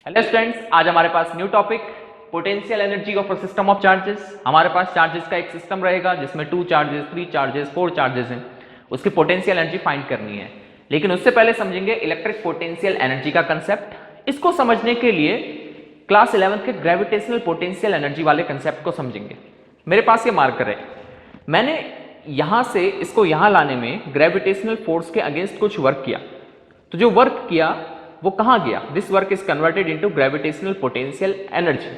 Hello students, आज हमारे पास new topic potential energy of a system of charges. हमारे पास चार्जेस का एक सिस्टम रहेगा जिसमें 2 चार्जेस, 3 चार्जेस, 4 चार्जेस हैं। उसकी पोटेंशियल एनर्जी फाइंड करनी है, लेकिन उससे पहले समझेंगे इलेक्ट्रिक पोटेंशियल एनर्जी का कंसेप्ट। इसको समझने के लिए क्लास 11th के ग्रेविटेशनल पोटेंशियल एनर्जी वाले कंसेप्ट को समझेंगे। मेरे पास ये मार्कर है, मैंने यहां से इसको यहां लाने में ग्रेविटेशनल फोर्स के अगेंस्ट कुछ वर्क किया। तो जो वर्क किया वो कहां गया? This work is converted into gravitational potential energy.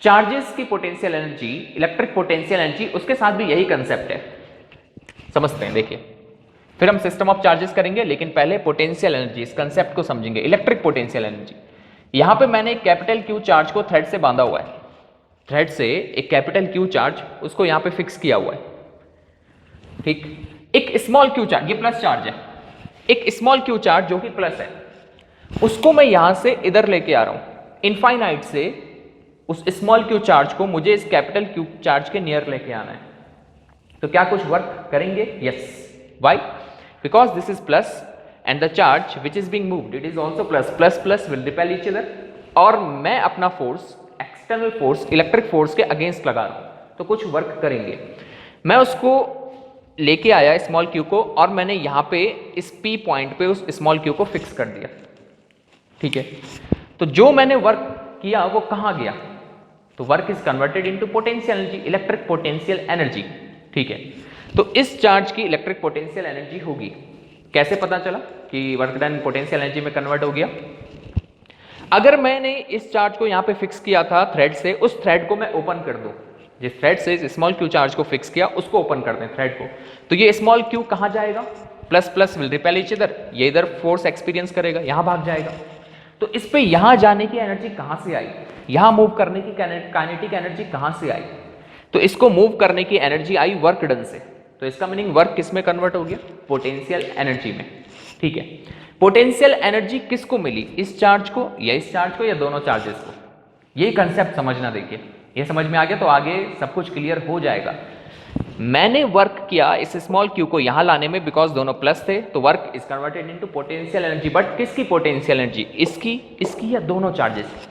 Charges की potential energy, electric potential energy, उसके साथ भी यही कंसेप्ट है। समझते हैं, देखिए। फिर हम सिस्टम ऑफ चार्जेस करेंगे, लेकिन पहले पोटेंशियल एनर्जी, इस कंसेप्ट को समझेंगे, इलेक्ट्रिक पोटेंशियल एनर्जी। यहां पे मैंने एक कैपिटल क्यू चार्ज को थ्रेड से बांधा हुआ है। थ्रेड से एक कैपिटल क्यू चार्ज उसको यहां पे फिक्स किया हुआ है, ठीक। एक स्मॉल क्यू चार्ज, ये प्लस चार्ज है, एक स्मॉल क्यू चार्ज जो कि प्लस है, उसको मैं यहां से इधर लेके आ रहा हूं। इनफाइनाइट से उस स्मॉल क्यू चार्ज को मुझे इस कैपिटल क्यू चार्ज के नियर लेके आना है। तो क्या कुछ वर्क करेंगे? Yes. Why? Because this is plus and the charge which is being moved it is also plus. Plus plus will repel each other, और मैं अपना force, external force, electric force के अगेंस्ट लगा रहा हूं, तो कुछ वर्क करेंगे। मैं उसको लेके आया स्मॉल क्यू को, और मैंने यहां पे इस पी पॉइंट पे उस स्मॉल क्यू को फिक्स कर दिया, ठीक है। तो जो मैंने वर्क किया वो कहां गया? तो work is converted into potential energy, electric potential energy, ठीक है। तो इस चार्ज की इलेक्ट्रिक पोटेंशियल एनर्जी होगी। कैसे पता चला कि वर्क डन पोटेंशियल एनर्जी में कन्वर्ट हो गया? अगर मैंने इस चार्ज को यहां पे फिक्स किया था थ्रेड से, उस थ्रेड को मैं ओपन कर दूं, जिस थ्रेड से इस स्मॉल क्यू चार्ज को फिक्स किया उसको ओपन कर दें, थ्रेड को, तो ये स्मॉल क्यू कहां जाएगा? Plus plus will repel each other, ये इधर फोर्स एक्सपीरियंस करेगा, यहां भाग जाएगा। तो इस पे यहां जाने की एनर्जी कहां से आई? यहां मूव करने की काइनेटिक एनर्जी कहां से आई? तो इसको मूव करने की एनर्जी आई वर्क डन से। तो इसका मीनिंग वर्क किस में कन्वर्ट हो गया? पोटेंशियल एनर्जी में, ठीक है। पोटेंशियल एनर्जी किसको मिली? इस चार्ज को या इस चार्ज को या दोनों चार्जेस को? यही कंसेप्ट समझना। देखिए, ये समझ में आ गया तो आगे सब कुछ क्लियर हो जाएगा। मैंने वर्क किया इस स्मॉल क्यू को यहां लाने में, बिकॉज दोनों प्लस थे, तो work is converted into potential energy. But किसकी पोटेंशियल एनर्जी? इसकी, इसकी या दोनों चार्जेस की,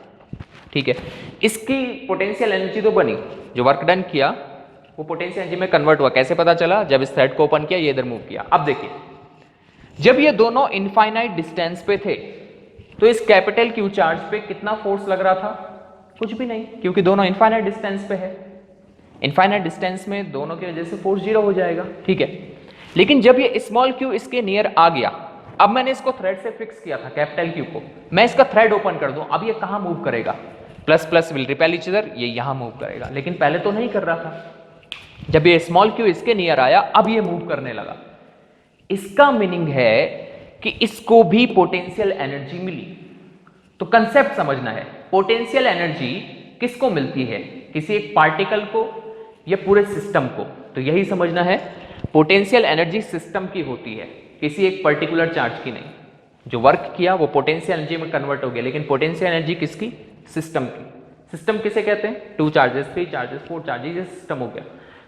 ठीक है। इसकी पोटेंशियल एनर्जी तो बनी, जो वर्क डन किया वो पोटेंशियल एनर्जी में कन्वर्ट हुआ। कैसे पता चला? जब इस थ्रेड को ओपन किया, ये इधर मूव किया। अब देखिए, जब ये दोनों इनफाइनाइट डिस्टेंस पे थे, तो इस कैपिटल क्यू चार्ज पे कितना फोर्स लग रहा था? कुछ भी नहीं, क्योंकि दोनों इनफाइनाइट डिस्टेंस पे है। इनफाइनाइट डिस्टेंस में दोनों की वजह से फोर्स जीरो हो जाएगा, ठीक है। लेकिन जब ये स्मॉल क्यू इसके नियर आ गया, अब मैंने इसको थ्रेड से फिक्स किया था कैपिटल क्यू को, मैं इसका थ्रेड ओपन कर दूं, अब ये कहां मूव करेगा? Plus plus will repel each other, ये यहां मूव करेगा। लेकिन पहले तो नहीं कर रहा था। जब ये स्मॉल क्यू इसके नियर आया, अब ये मूव करने लगा। इसका मीनिंग है कि इसको भी पोटेंशियल एनर्जी मिली। तो कंसेप्ट समझना है, पोटेंशियल एनर्जी किसको मिलती है? किसी एक पार्टिकल को या पूरे सिस्टम को? तो यही समझना है, पोटेंशियल एनर्जी सिस्टम की होती है, किसी एक पर्टिकुलर चार्ज की नहीं। जो वर्क किया वो पोटेंशियल एनर्जी में कन्वर्ट हो गया, लेकिन पोटेंशियल एनर्जी किसकी? सिस्टम की। सिस्टम किसे कहते हैं? 2 चार्जेस, 3 चार्जेस, 4 चार्जेस, ये सिस्टम हो गया।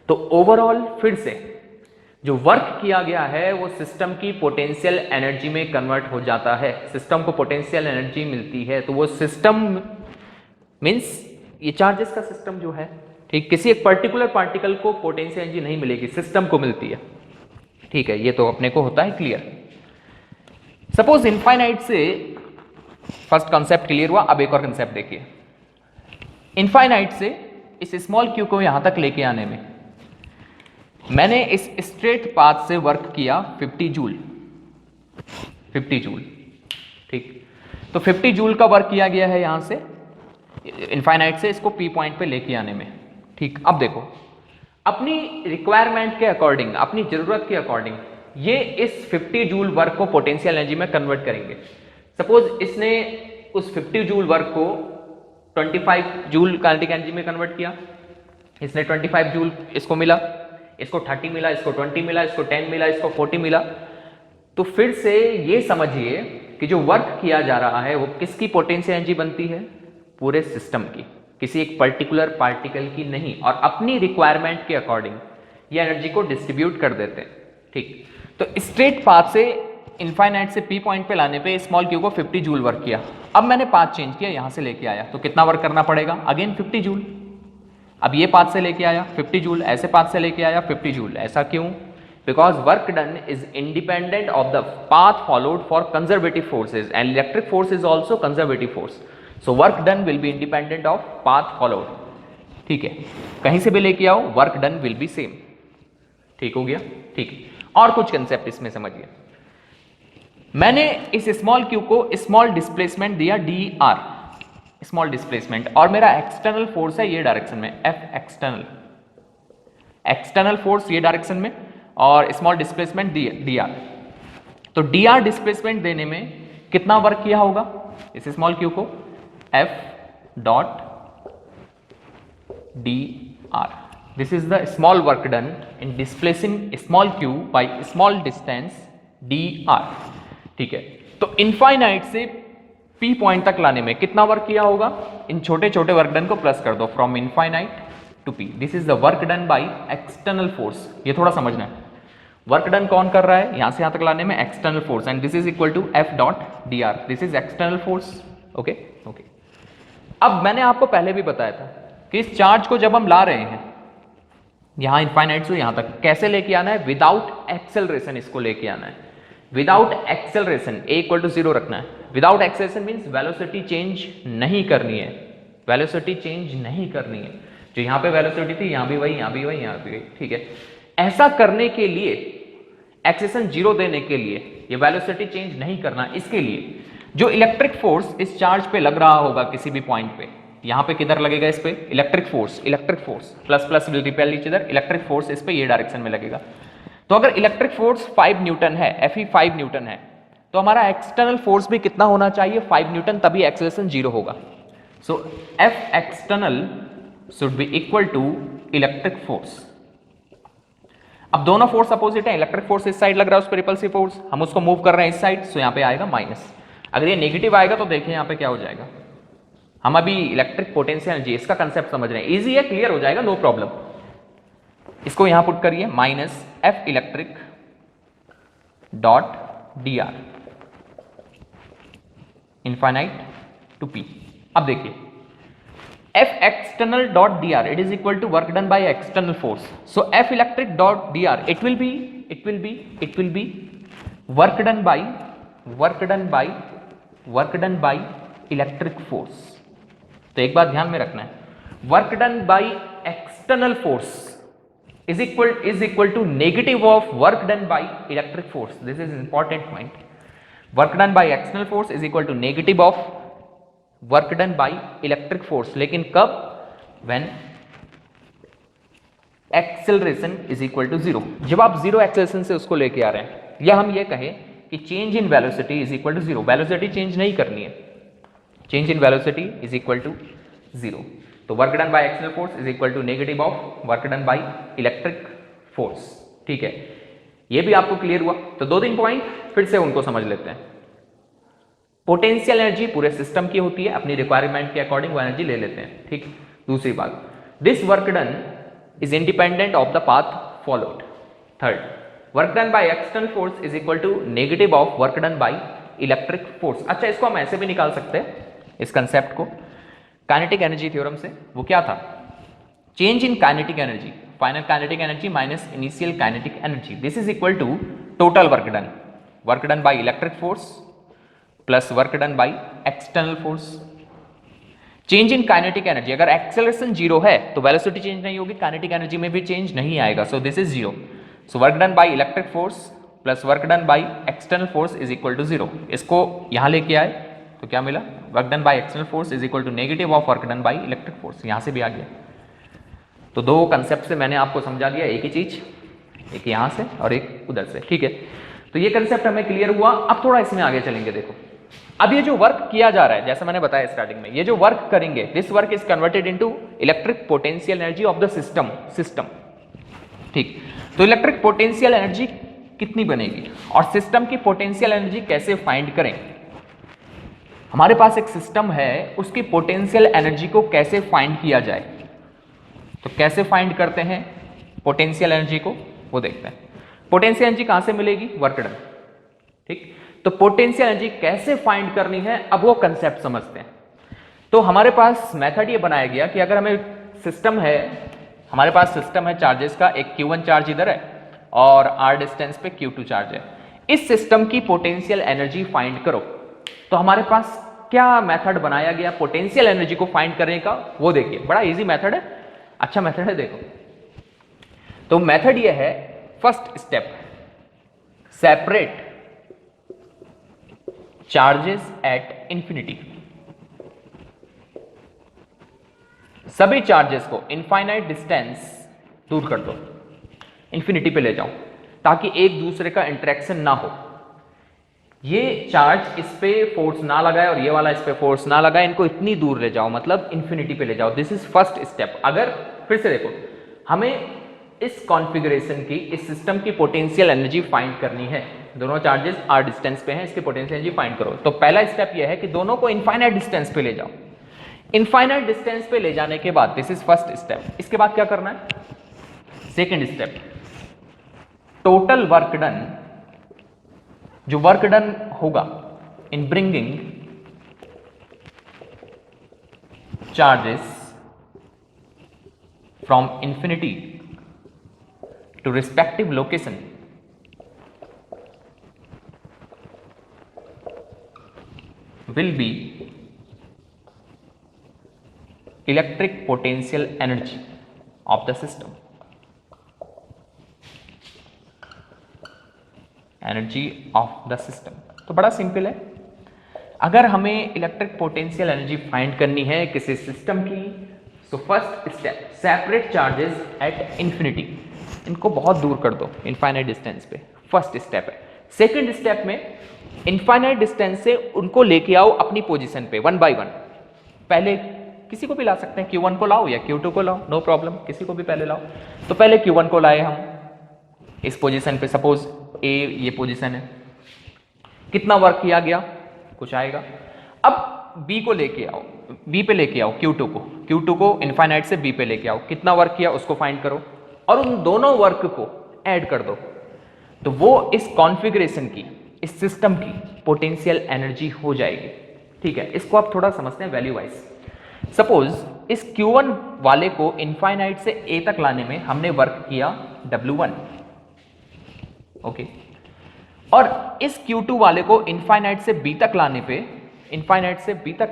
तो ओवरऑल फिर से जो वर्क किया गया है वो सिस्टम की पोटेंशियल एनर्जी में कन्वर्ट हो जाता है। सिस्टम को पोटेंशियल एनर्जी मिलती है, तो वो सिस्टम मींस ये चार्जेस का सिस्टम जो है, ठीक। किसी एक पर्टिकुलर पार्टिकल को पोटेंशियल एनर्जी नहीं मिलेगी, सिस्टम को मिलती है, ठीक है। ये तो अपने को होता है क्लियर। सपोज इनफाइनाइट से फर्स्ट कॉन्सेप्ट क्लियर हुआ। अब एक और कॉन्सेप्ट देखिए। इनफाइनाइट से इस स्मॉल क्यू को यहां तक लेके आने में मैंने इस स्ट्रेट पाथ से वर्क किया 50 जूल, 50 जूल, ठीक। तो 50 जूल का वर्क किया गया है यहां से इनफाइनाइट से इसको पी पॉइंट पे लेके आने में, ठीक। अब देखो, अपनी रिक्वायरमेंट के अकॉर्डिंग, अपनी जरूरत के अकॉर्डिंग ये इस 50 जूल वर्क को पोटेंशियल एनर्जी में कन्वर्ट करेंगे। सपोज इसने उस 50 जूल वर्क को 25 जूल काइनेटिक एनर्जी में कन्वर्ट किया। इसने 25 जूल इसको मिला, इसको 30 मिला, इसको 20 मिला, इसको 10 मिला, इसको 40 मिला। तो फिर से ये समझिए कि जो वर्क किया जा रहा है वो किसकी पोटेंशियल एनर्जी बनती है? पूरे सिस्टम की, किसी एक पर्टिकुलर पार्टिकल की नहीं। और अपनी रिक्वायरमेंट के अकॉर्डिंग ये एनर्जी को डिस्ट्रीब्यूट कर देते हैं, ठीक। तो स्ट्रेट पाथ से इनफाइनाइट से पी पॉइंट पे लाने पे स्मॉल क्यू को 50 जूल वर्क किया। अब मैंने पाथ चेंज किया, यहां से लेके आया, तो कितना वर्क करना पड़ेगा? Again 50 joule. अब ये पाथ से लेके आया 50 जूल, ऐसे पाथ से लेके आया 50 जूल। ऐसा क्यों? Because work done is independent of the path followed for conservative forces and electric force is also conservative force, so work done will be independent of path followed. ठीक है, कहीं से भी लेके आओ, work done will B same. ठीक हो गया? ठीक है, और कुछ कंसेप्ट इसमें समझिए। मैंने इस स्मॉल क्यू को स्मॉल डिस्प्लेसमेंट दिया डी आर, स्मॉल डिस्प्लेसमेंट, और मेरा एक्सटर्नल फोर्स है ये डायरेक्शन में, एफ एक्सटर्नल, एक्सटर्नल फोर्स ये डायरेक्शन में, और स्मॉल डिस्प्लेसमेंट डी आर। तो डी आर डिस्प्लेसमेंट देने में कितना वर्क किया होगा इस स्मॉल क्यू को? F dot D R, this is the small work done in displacing small Q by small distance D R. ठीक है, तो इनफाइनाइट से पी पॉइंट तक लाने में कितना वर्क किया होगा? इन छोटे छोटे वर्क डन को प्लस कर दो, from infinite to P. This is the work done by external force. ये थोड़ा समझना है, वर्क डन कौन कर रहा है? यहां से यहां तक लाने में external force, and this is equal to F dot D R, this is external force. Okay okay. अब मैंने आपको पहले भी बताया था कि इस चार्ज को जब हम ला रहे हैं यहां इनफाइनाइट से यहां तक, कैसे लेके आना है? विदाउट एक्सेलरेशन इसको लेके आना है, without acceleration, A equal to 0 रखना है। Without acceleration means velocity change नहीं करनी है, वेलोसिटी चेंज नहीं करनी है। जो यहां पे वेलोसिटी थी यहां भी वही, यहां भी वही, यहां भी वही। ठीक है, ऐसा करने के लिए, एक्सेलरेशन 0 देने के लिए, ये वेलोसिटी चेंज नहीं करना, इसके लिए जो इलेक्ट्रिक फोर्स इस चार्ज पे लग रहा होगा किसी भी पॉइंट पे, यहां पे किधर लगेगा? इस पे electric force plus plus will repel each other, electric force इस पे ये डायरेक्शन में लगेगा। तो अगर इलेक्ट्रिक फोर्स 5 न्यूटन है, एफ 5 न्यूटन है, तो हमारा एक्सटर्नल फोर्स भी कितना होना चाहिए? 5 न्यूटन, तभी एक्सेलरेशन 0 होगा। So F external should be equal to electric force. अब दोनों फोर्स अपोजिट है, इलेक्ट्रिक फोर्स इस साइड लग रहा है, उस पर रिपल्सिव फोर्स, हम उसको मूव कर रहे हैं इस साइड, सो यहां पे आएगा माइनस। अगर ये नेगेटिव आएगा तो देखिए यहां पे क्या हो जाएगा। हम अभी इलेक्ट्रिक पोटेंशियल एनर्जी, इसका कंसेप्ट समझ रहे हैं, इजी है, क्लियर हो जाएगा, नो प्रॉब्लम। इसको यहां पुट करिए, minus F electric dot D R infinite to P. अब देखिए F external dot D R, it is equal to work done by external force. So F electric dot D R, it will be work done by electric force. तो एक बात ध्यान में रखना है, work done by external force is equal to negative of work done by electric force. This is an important point. Work done by external force is equal to negative of work done by electric force. लेकिन कब? When acceleration is equal to 0. जब आप 0 acceleration से उसको लेके आ रहे हैं, या हम ये कहें कि change in velocity is equal to 0. Velocity change नहीं करनी है, change in velocity is equal to 0. तो work done by external force is equal to negative of work done by electric force. ठीक है, ये भी आपको क्लियर हुआ। तो 2-3 पॉइंट फिर से उनको समझ लेते हैं। पोटेंशियल एनर्जी पूरे सिस्टम की होती है, अपनी रिक्वायरमेंट के अकॉर्डिंग वो एनर्जी ले लेते हैं। ठीक, दूसरी बात, this work done is independent of the path followed. Third, work done by external force is equal to negative of work done by electric force. अच्छा, इसको हम ऐसे भी निकाल सकते हैं, इस कंसेप्ट को काइनेटिक एनर्जी थ्योरम से। वो क्या था? Change in kinetic energy, final kinetic energy minus initial kinetic energy, this is equal to total work done by electric force plus work done by external force. Change in kinetic energy, अगर acceleration 0 है तो velocity change नहीं होगी, kinetic energy में भी change नहीं आएगा, so this is 0। So work done by electric force plus work done by external force is equal to 0। इसको यहां लेके आए तो क्या मिला? Work done by external force is equal to negative of work done by electric force. यहां से भी आ गया। तो 2 कंसेप्ट से मैंने आपको समझा दिया, एक ही चीज, एक यहां से और एक उधर से। ठीक है, तो ये कंसेप्ट हमें क्लियर हुआ। अब थोड़ा इसमें आगे चलेंगे। देखो, अब ये जो वर्क किया जा रहा है, जैसा मैंने बताया स्टार्टिंग में, ये जो वर्क करेंगे, this work is converted into electric potential energy of the system. ठीक, तो इलेक्ट्रिक पोटेंशियल एनर्जी कितनी बनेगी और सिस्टम की पोटेंशियल एनर्जी कैसे फाइंड करें? हमारे पास एक सिस्टम है, उसकी पोटेंशियल एनर्जी को कैसे फाइंड किया जाए? तो कैसे फाइंड करते हैं पोटेंशियल एनर्जी को, वो देखते हैं। पोटेंशियल एनर्जी कहां से मिलेगी? Work done. ठीक, तो पोटेंशियल एनर्जी कैसे फाइंड करनी है, अब वो कंसेप्ट समझते हैं। तो हमारे पास मेथड ये बनाया गया कि अगर हमें सिस्टम है, हमारे पास सिस्टम है चार्जेस का, एक Q1 चार्ज इधर है और r डिस्टेंस पे Q2 चार्ज है। इस सिस्टम की पोटेंशियल एनर्जी फाइंड करो। तो हमारे पास क्या मेथड बनाया गया पोटेंशियल एनर्जी को फाइंड करने का, वो देखिए। बड़ा इजी मेथड है, अच्छा मेथड है, देखो। तो मेथड ये है, first step, separate charges at infinity. सभी चार्जेस को इनफाइनाइट डिस्टेंस दूर कर दो, इंफिनिटी पे ले जाओ, ताकि एक दूसरे का इंटरेक्शन ना हो। ये चार्ज इस पे फोर्स ना लगाए और ये वाला इस पे फोर्स ना लगाए, इनको इतनी दूर ले जाओ, मतलब इंफिनिटी पे ले जाओ। This is first step. अगर फिर से देखो, हमें इस कॉन्फ़िगरेशन की, इस सिस्टम की पोटेंशियल एनर्जी फाइंड करनी है। दोनों चार्जेस r डिस्टेंस पे हैं, इसकी पोटेंशियल एनर्जी फाइंड करो। तो पहला स्टेप यह है कि दोनों को इनफाइनाइट डिस्टेंस पे ले जाओ। इनफाइनाइट डिस्टेंस पे ले जाने के बाद, दिस इज फर्स्ट स्टेप, इसके बाद क्या करना है, second step, total work done, जो वर्क डन होगा in bringing charges from infinity to respective location will be electric potential energy of the system. Energy of the system. तो बड़ा simple है, अगर हमें इलेक्ट्रिक पोटेंशियल एनर्जी फाइंड करनी है किसी सिस्टम की, so first step, separate charges at infinity, इनको बहुत दूर कर दो इनफाइनाइट डिस्टेंस पे, फर्स्ट स्टेप है। सेकेंड स्टेप में इनफाइनाइट डिस्टेंस से उनको लेके आओ अपनी पोजीशन पे, वन बाय वन। पहले किसी को भी ला सकते हैं, Q1 को लाओ या Q2 को लाओ, नो प्रॉब्लम, किसी को भी पहले लाओ। तो पहले Q1 को लाए हम इस पोजीशन पे, सपोज A ये पोजीशन है, कितना वर्क किया गया, कुछ आएगा। अब B को लेके आओ, B पे लेके आओ Q2 को इनफाइनाइट से B पे लेके आओ, कितना वर्क किया उसको फाइंड करो और उन दोनों वर्क को ऐड कर दो। तो वो इस कॉन्फ़िगरेशन की, इस सिस्टम की पोटेंशियल एनर्जी हो जाएगी। ठीक है, इसको आप थोड़ा समझते हैं वैल्यू वाइज। सपोज इस Q1 वाले को इनफाइनाइट से A तक लाने में हमने वर्क किया W1, ओके, और इस Q2 वाले को इनफाइनाइट से B तक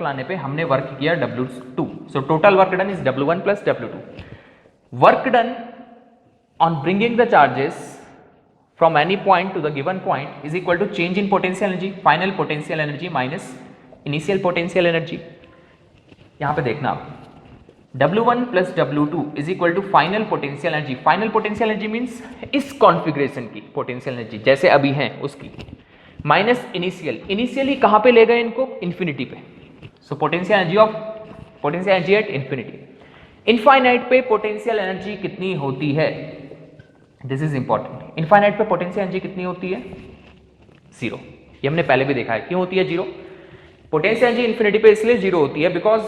लाने पे हमने वर्क किया W2। So total work done is W1 plus W2। Work done on bringing the charges from any point to the given point is equal to change in potential energy, final potential energy minus initial potential energy। यहां पे देखना आप, W1 plus W2 is equal to final potential energy। final potential energy means इस configuration की potential energy जैसे अभी हैं उसकी, माइनस इनिशियली कहां पे ले गए इनको, इंफिनिटी पे। सो potential energy at infinity. Infinite पे पोटेंशियल एनर्जी कितनी होती है, दिस इज इंपॉर्टेंट। इनफाइनाइट पे पोटेंशियल एनर्जी कितनी होती है, जीरो। ये हमने पहले भी देखा है, क्यों होती है जीरो। पोटेंशियल एनर्जी इन्फिनिटी पे इसलिए जीरो होती है बिकॉज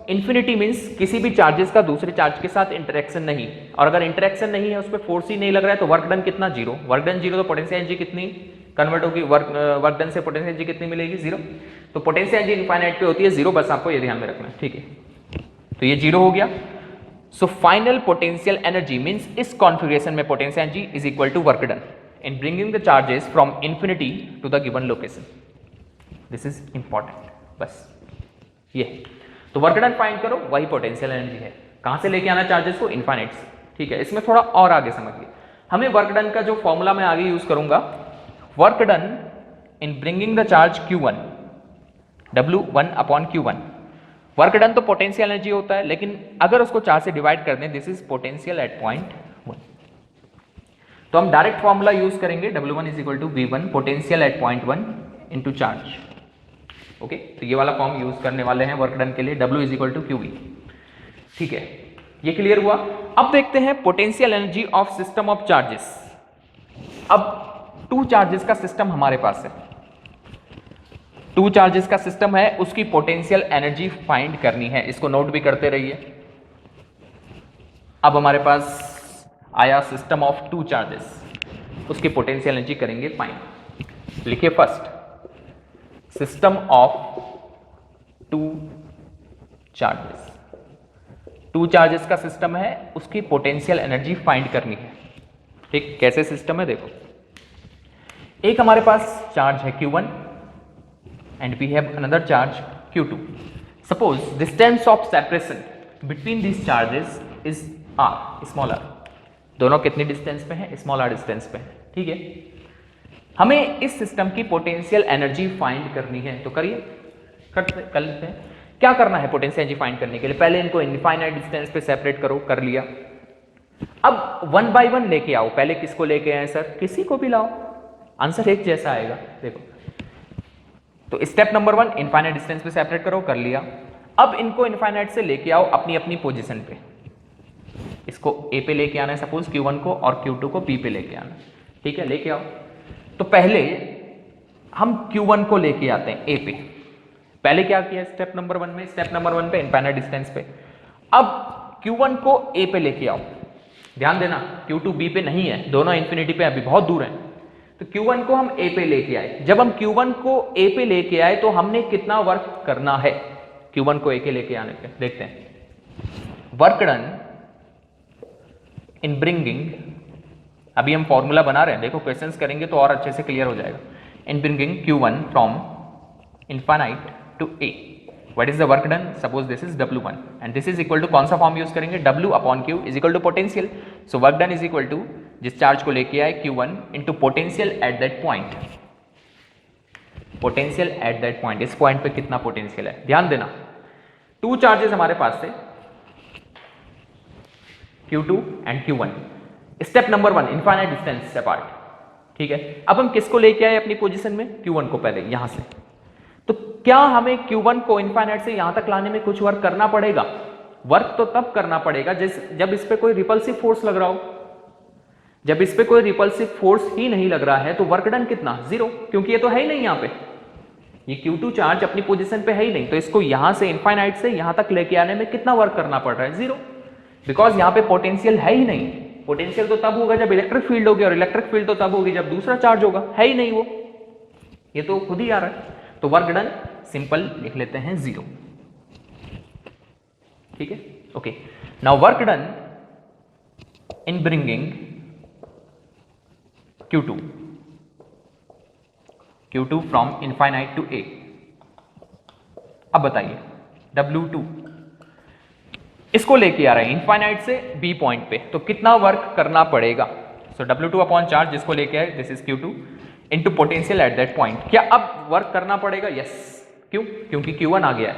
इन्फिनिटी मींस किसी भी चार्जेस का दूसरे चार्ज के साथ इंटरेक्शन नहीं, और अगर इंटरेक्शन नहीं है, उस पर फोर्स ही नहीं लग रहा है, तो वर्क डन कितना, जीरो। वर्क डन जीरो, तो पोटेंशियल एनर्जी कितनी कन्वर्ट होगी, वर्क डन से पोटेंशियल एनर्जी कितनी मिलेगी, जीरो। तो पोटेंशियल एनर्जी इनफाइनाइट पे होती है जीरो, बस आपको ये ध्यान में रखना है, ठीक है। तो ये जीरो हो गया। So final potential energy means इस कॉन्फ़िगरेशन में potential energy is equal to work done in bringing the charges from infinity to the given location. This is important, बस ये। तो वर्क डन फाइंड करो, वही पोटेंशियल एनर्जी है। कहां से लेके आना चार्जेस को, इनफाइनाइट से, ठीक है। इसमें थोड़ा और आगे समझिए, हमें वर्क डन का जो फॉर्मूला मैं आगे यूज करूंगा, work done in bringing the charge Q1, W1 upon Q1। Work done तो पोटेंशियल एनर्जी होता है, लेकिन अगर उसको 4 से डिवाइड कर दें, this is potential at point 1। तो हम डायरेक्ट फॉर्मूला यूज करेंगे, W1 is equal to V1 potential at point 1 into charge, okay. तो ये वाला फॉर्म यूज करने वाले हैं वर्क डन के लिए, W is equal to QV, ठीक है। ये क्लियर हुआ। अब देखते हैं potential energy of system of charges. अब 2 चार्जेस का सिस्टम हमारे पास है, 2 चार्जेस का सिस्टम है, उसकी पोटेंशियल एनर्जी फाइंड करनी है। इसको नोट भी करते रहिए। अब हमारे पास आया सिस्टम ऑफ 2 चार्जेस, उसकी पोटेंशियल एनर्जी करेंगे फाइंड। लिखिए first system of two charges, two charges का सिस्टम है, उसकी पोटेंशियल एनर्जी फाइंड करनी है। ठीक, कैसे सिस्टम है देखो, एक हमारे पास चार्ज है Q1 and we have another charge Q2। Suppose distance of separation between this charges is r, small r। दोनों कितनी डिस्टेंस पे हैं? स्मॉल r डिस्टेंस पे है। ठीक है, हमें इस सिस्टम की पोटेंशियल एनर्जी फाइंड करनी है, तो करिए, कर लेते हैं। क्या करना है पोटेंशियल एनर्जी फाइंड करने के लिए? पहले इनको इनफाइनाइट डिस्टेंस पे सेपरेट करो, कर लिया। अब 1 बाय 1 लेके आओ। पहले किसको लेके आए सर? किसी को भी लाओ, आंसर एक जैसा आएगा। देखो, तो स्टेप नंबर 1 इनफाइनाइट डिस्टेंस पे सेपरेट करो, कर लिया। अब इनको इनफाइनाइट से लेके आओ अपनी अपनी पोजीशन पे। इसको A पे लेके आना है सपोज Q1 को, और Q2 को B पे लेके आना। ठीक है, लेके आओ। तो पहले हम Q1 को लेके आते हैं A पे। पहले क्या किया स्टेप नंबर 1 में? स्टेप नंबर 1 पे इनफाइनाइट डिस्टेंस पे। अब Q1 को A पे लेके आओ। ध्यान देना, Q2 B पे नहीं है, दोनों इंफिनिटी पे अभी बहुत दूर हैं। तो Q1 को हम A पे लेके आए। जब हम Q1 को A पे लेके आए तो हमने कितना वर्क करना है Q1 को A के लेके आने पे? देखते हैं। वर्क डन इन ब्रिंगिंग, अभी हम फॉर्मूला बना रहे हैं, देखो क्वेश्चंस करेंगे तो और अच्छे से क्लियर हो जाएगा। In bringing Q1 from infinite to A, what is the work done? Suppose this is W1 and this is equal to, कौन सा फॉर्म यूज करेंगे? W upon Q is equal to potential. So work done is equal to जिस charge को लेके आए Q1 into potential at that point. Potential at that point, इस point पे कितना पोटेंशियल है? ध्यान देना, टू चार्जेस हमारे पास थे Q2 and Q1। Step number 1 infinite distance apart. ठीक है, अब हम किसको लेके आए अपनी पोजीशन में? Q1 को पहले यहां से। तो क्या हमें Q1 को इनफाइनाइट से यहां तक लाने में कुछ वर्क करना पड़ेगा? वर्क तो तब करना पड़ेगा जब इस पे कोई रिपल्सिव फोर्स लग रहा हो। जब इस पे कोई रिपल्सिव फोर्स ही नहीं लग रहा है तो वर्क डन कितना? 0, क्योंकि ये तो है ही नहीं। यहां पे ये Q2 चार्ज अपनी पोजीशन पे है ही नहीं, तो इसको यहां से इनफाइनाइट से यहां तक लेके आने में कितना वर्क करना पड़ रहा है? 0, बिकॉज यहां पे पोटेंशियल है ही नहीं। पोटेंशियल तो तब होगा जब इलेक्ट्रिक फील्ड होगी, और इलेक्ट्रिक फील्ड तो तब होगी जब दूसरा चार्ज होगा, है ही नहीं वो, ये तो खुद ही आ रहा है। तो वर्क डन सिंपल लिख लेते हैं 0। ठीक है, okay. Now work done in bringing Q2 from infinite to A। अब बताइए W2 इसको लेके आ रहे हैं इनफाइनाइट से B पॉइंट पे, तो कितना वर्क करना पड़ेगा? सो W2 अपॉन चार्ज जिसको लेके आए, this is Q2 into potential at that point. क्या अब वर्क करना पड़ेगा? यस। क्यों? क्योंकि Q1 आ गया है।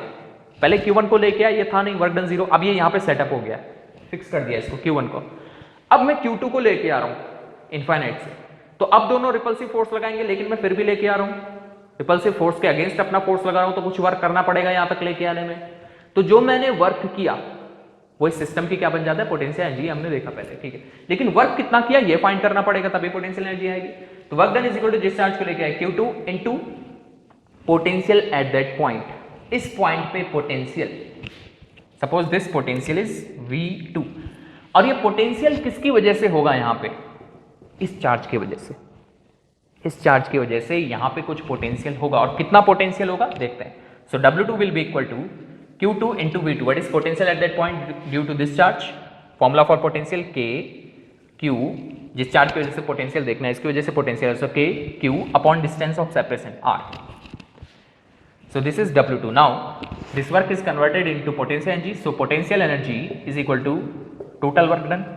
पहले Q1 को लेके आए, ये था नहीं, वर्क डन 0। अब ये यहां पे सेटअप हो गया, फिक्स कर दिया इसको Q1 को। अब मैं Q2 को लेके आ रहा हूं इनफाइनाइट से, तो अब दोनों रिपल्सिव फोर्स लगाएंगे, लेकिन मैं फिर भी लेके आ रहा हूं रिपल्सिव फोर्स के अगेंस्ट अपना फोर्स लगा रहा हूं, तो कुछ वर्क करना पड़ेगा यहां तक लेके आने में। तो जो मैंने वर्क किया वो इस सिस्टम की क्या बन जाता है? Potential energy. हमने देखा पहले, ठीक है, लेकिन वर्क कितना किया ये फाइंड करना पड़ेगा, तभी पोटेंशियल एनर्जी आएगी। तो work done is equal to जिस चार्ज को लेके आए Q2 into potential at that point. इस पॉइंट पे potential, suppose this potential is V2, और ये पोटेंशियल किसकी वजह से होगा? यहां पे इस चार्ज की वजह से, इस चार्ज की वजह से यहां पे कुछ पोटेंशियल होगा, और कितना पोटेंशियल होगा देखते हैं। So W2 will be equal to Q2 into V2, what is potential at that point due to this charge? Formula for potential K Q, जिस चार्ज की वजह से पोटेंशियल देखना है, इसकी वजह से potential, so K Q upon distance of separation R. So this is W2. Now this work is converted into potential energy. So potential energy is equal to total work done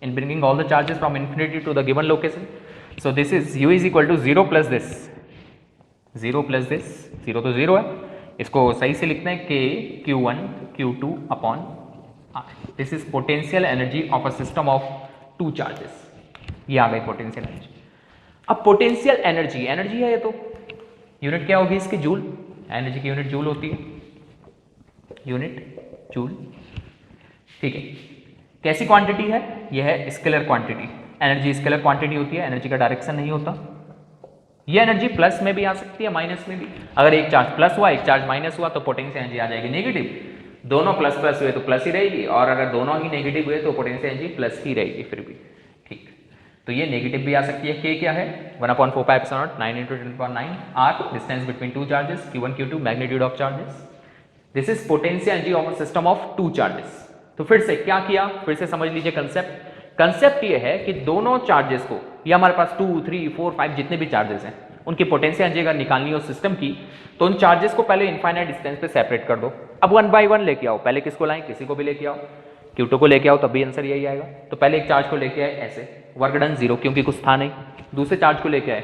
in bringing all the charges from infinity to the given location. So this is U is equal to 0 plus this, 0 plus this, 0 तो 0 है, इसको सही से लिखते हैं K Q1 Q2 upon R। This is potential energy of a system of two charges. ये आ गई potential energy. अब पोटेंशियल एनर्जी, एनर्जी है ये, तो यूनिट क्या होगी इसकी? जूल। एनर्जी की यूनिट जूल होती है, यूनिट जूल। ठीक है, कैसी क्वांटिटी है? यह है scalar quantity. Energy scalar quantity होती है, एनर्जी का डायरेक्शन नहीं होता। ये एनर्जी प्लस में भी आ सकती है, माइनस में भी। अगर एक चार्ज प्लस हुआ, एक चार्ज माइनस हुआ, तो पोटेंशियल एनर्जी आ जाएगी नेगेटिव। दोनों प्लस प्लस हुए तो प्लस ही रहेगी, और अगर दोनों ही नेगेटिव हुए तो पोटेंशियल एनर्जी प्लस ही रहेगी फिर भी। ठीक, तो ये नेगेटिव भी आ सकती है। k क्या है 1/4πε0 9 × 10⁹ r distance between two charges q1 q2 magnitude of charges. This is potential energy of a system of two charges. तो फिर से क्या किया, फिर से समझ लीजिए कंसेप्ट। कंसेप्ट ये है कि दोनों चार्जेस को, ये हमारे पास 2 3 4 5 जितने भी चार्जेस हैं, उनकी पोटेंशियल एनर्जी अगर निकालनी हो सिस्टम की, तो उन चार्जेस को पहले इनफाइनाइट डिस्टेंस पे सेपरेट कर दो। अब 1 बाय 1 लेके आओ। पहले किसको लाएं, किसी को भी लेके आओ। Q2 को लेके आओ तब भी आंसर यही आएगा। तो पहले एक चार्ज को लेके आए ऐसे, वर्क डन 0 क्योंकि कुछ था नहीं। दूसरे चार्ज को लेके आए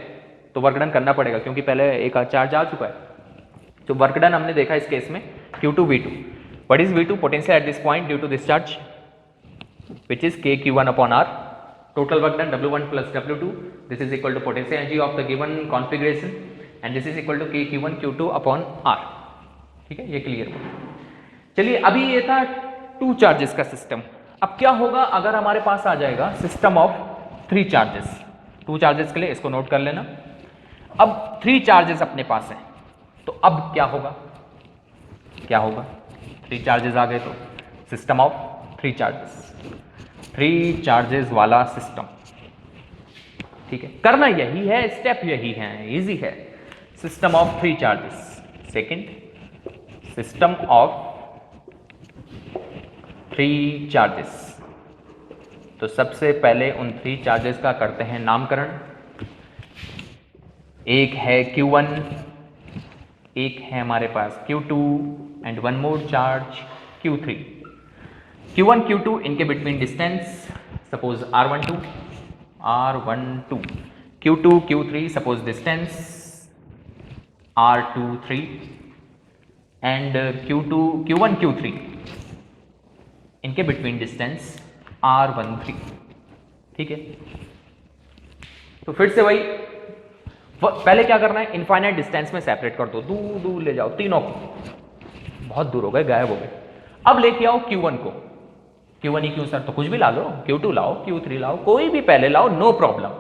तो वर्क डन करना पड़ेगा क्योंकि पहले एक चार्ज आ चुका है। तो वर्क डन हमने देखा इस केस में Q2 V2। What is V2? Potential at this point due to this charge which is k q1/r. Total work done W1 plus W2. This is equal to potential energy of the given configuration and this is equal to k q1 q2/r. ठीक है, ये clear हो। चलिए अभी ये था two charges का system. अब क्या होगा अगर हमारे पास आ जाएगा system of three charges. Two charges के लिए इसको नोट कर लेना। अब थ्री चार्जेस अपने पास है, तो अब क्या होगा, क्या होगा? थ्री चार्जेस आ गए तो system of three charges, three charges वाला सिस्टम। ठीक है, करना यही है, स्टेप यही है, इजी है। System of three charges. Second, system of three charges. तो सबसे पहले उन थ्री चार्जेस का करते हैं नामकरण। एक है Q1, एक है हमारे पास Q2 and one more charge Q3। Q1 Q2 इनके between distance suppose R12 Q2 Q3 suppose distance R23 and Q1 Q3 इनके बिटवीन डिस्टेंस R13। ठीक है, तो फिर से वही, पहले क्या करना है, इनफाइनाइट डिस्टेंस में सेपरेट कर दो, दूर दूर ले जाओ तीनों को, बहुत दूर हो गए, गायब हो गए। अब लेके आओ Q1 को। Q1 ही क्यों सर, तो कुछ भी ला लो, Q2 लाओ, Q3 लाओ, कोई भी पहले लाओ, नो प्रॉब्लम।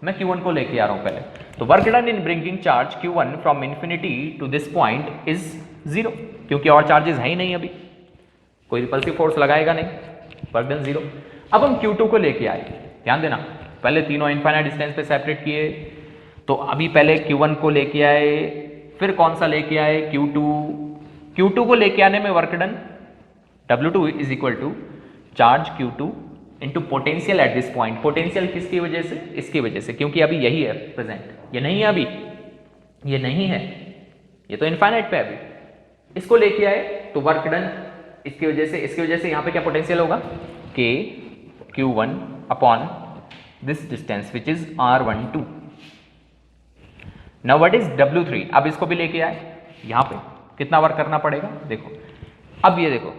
मैं Q1 को लेके आ रहा हूं पहले। तो work done in bringing charge Q1 from infinity to this point is 0, क्योंकि और चार्जेस है ही नहीं, अभी कोई रिपल्सिव फोर्स लगाएगा नहीं, वर्क डन 0। अब हम Q2 को लेके आए, ध्यान देना, पहले तीनों इनफाइनाइट डिस्टेंस पे सेपरेट किए, तो अभी पहले Q1 को लेके आए, फिर कौन सा लेके आए, Q2 को लेके आने में work done W2 is equal to charge Q2 into potential at this point. Potential किसकी वजह से, इसकी वजह से, क्योंकि अभी यही है प्रेजेंट, ये नहीं है अभी, ये नहीं है, ये तो इनफाइनाइट पे अभी। इसको लेके आए तो वर्क डन इसकी वजह से यहाँ पे क्या पोटेंशियल होगा, K Q1 upon this distance which is R12। Now what is W3? अब इसको भी लेके आए, यहाँ पे कितना वर्क करना पड़ेगा, देखो अब ये देखो,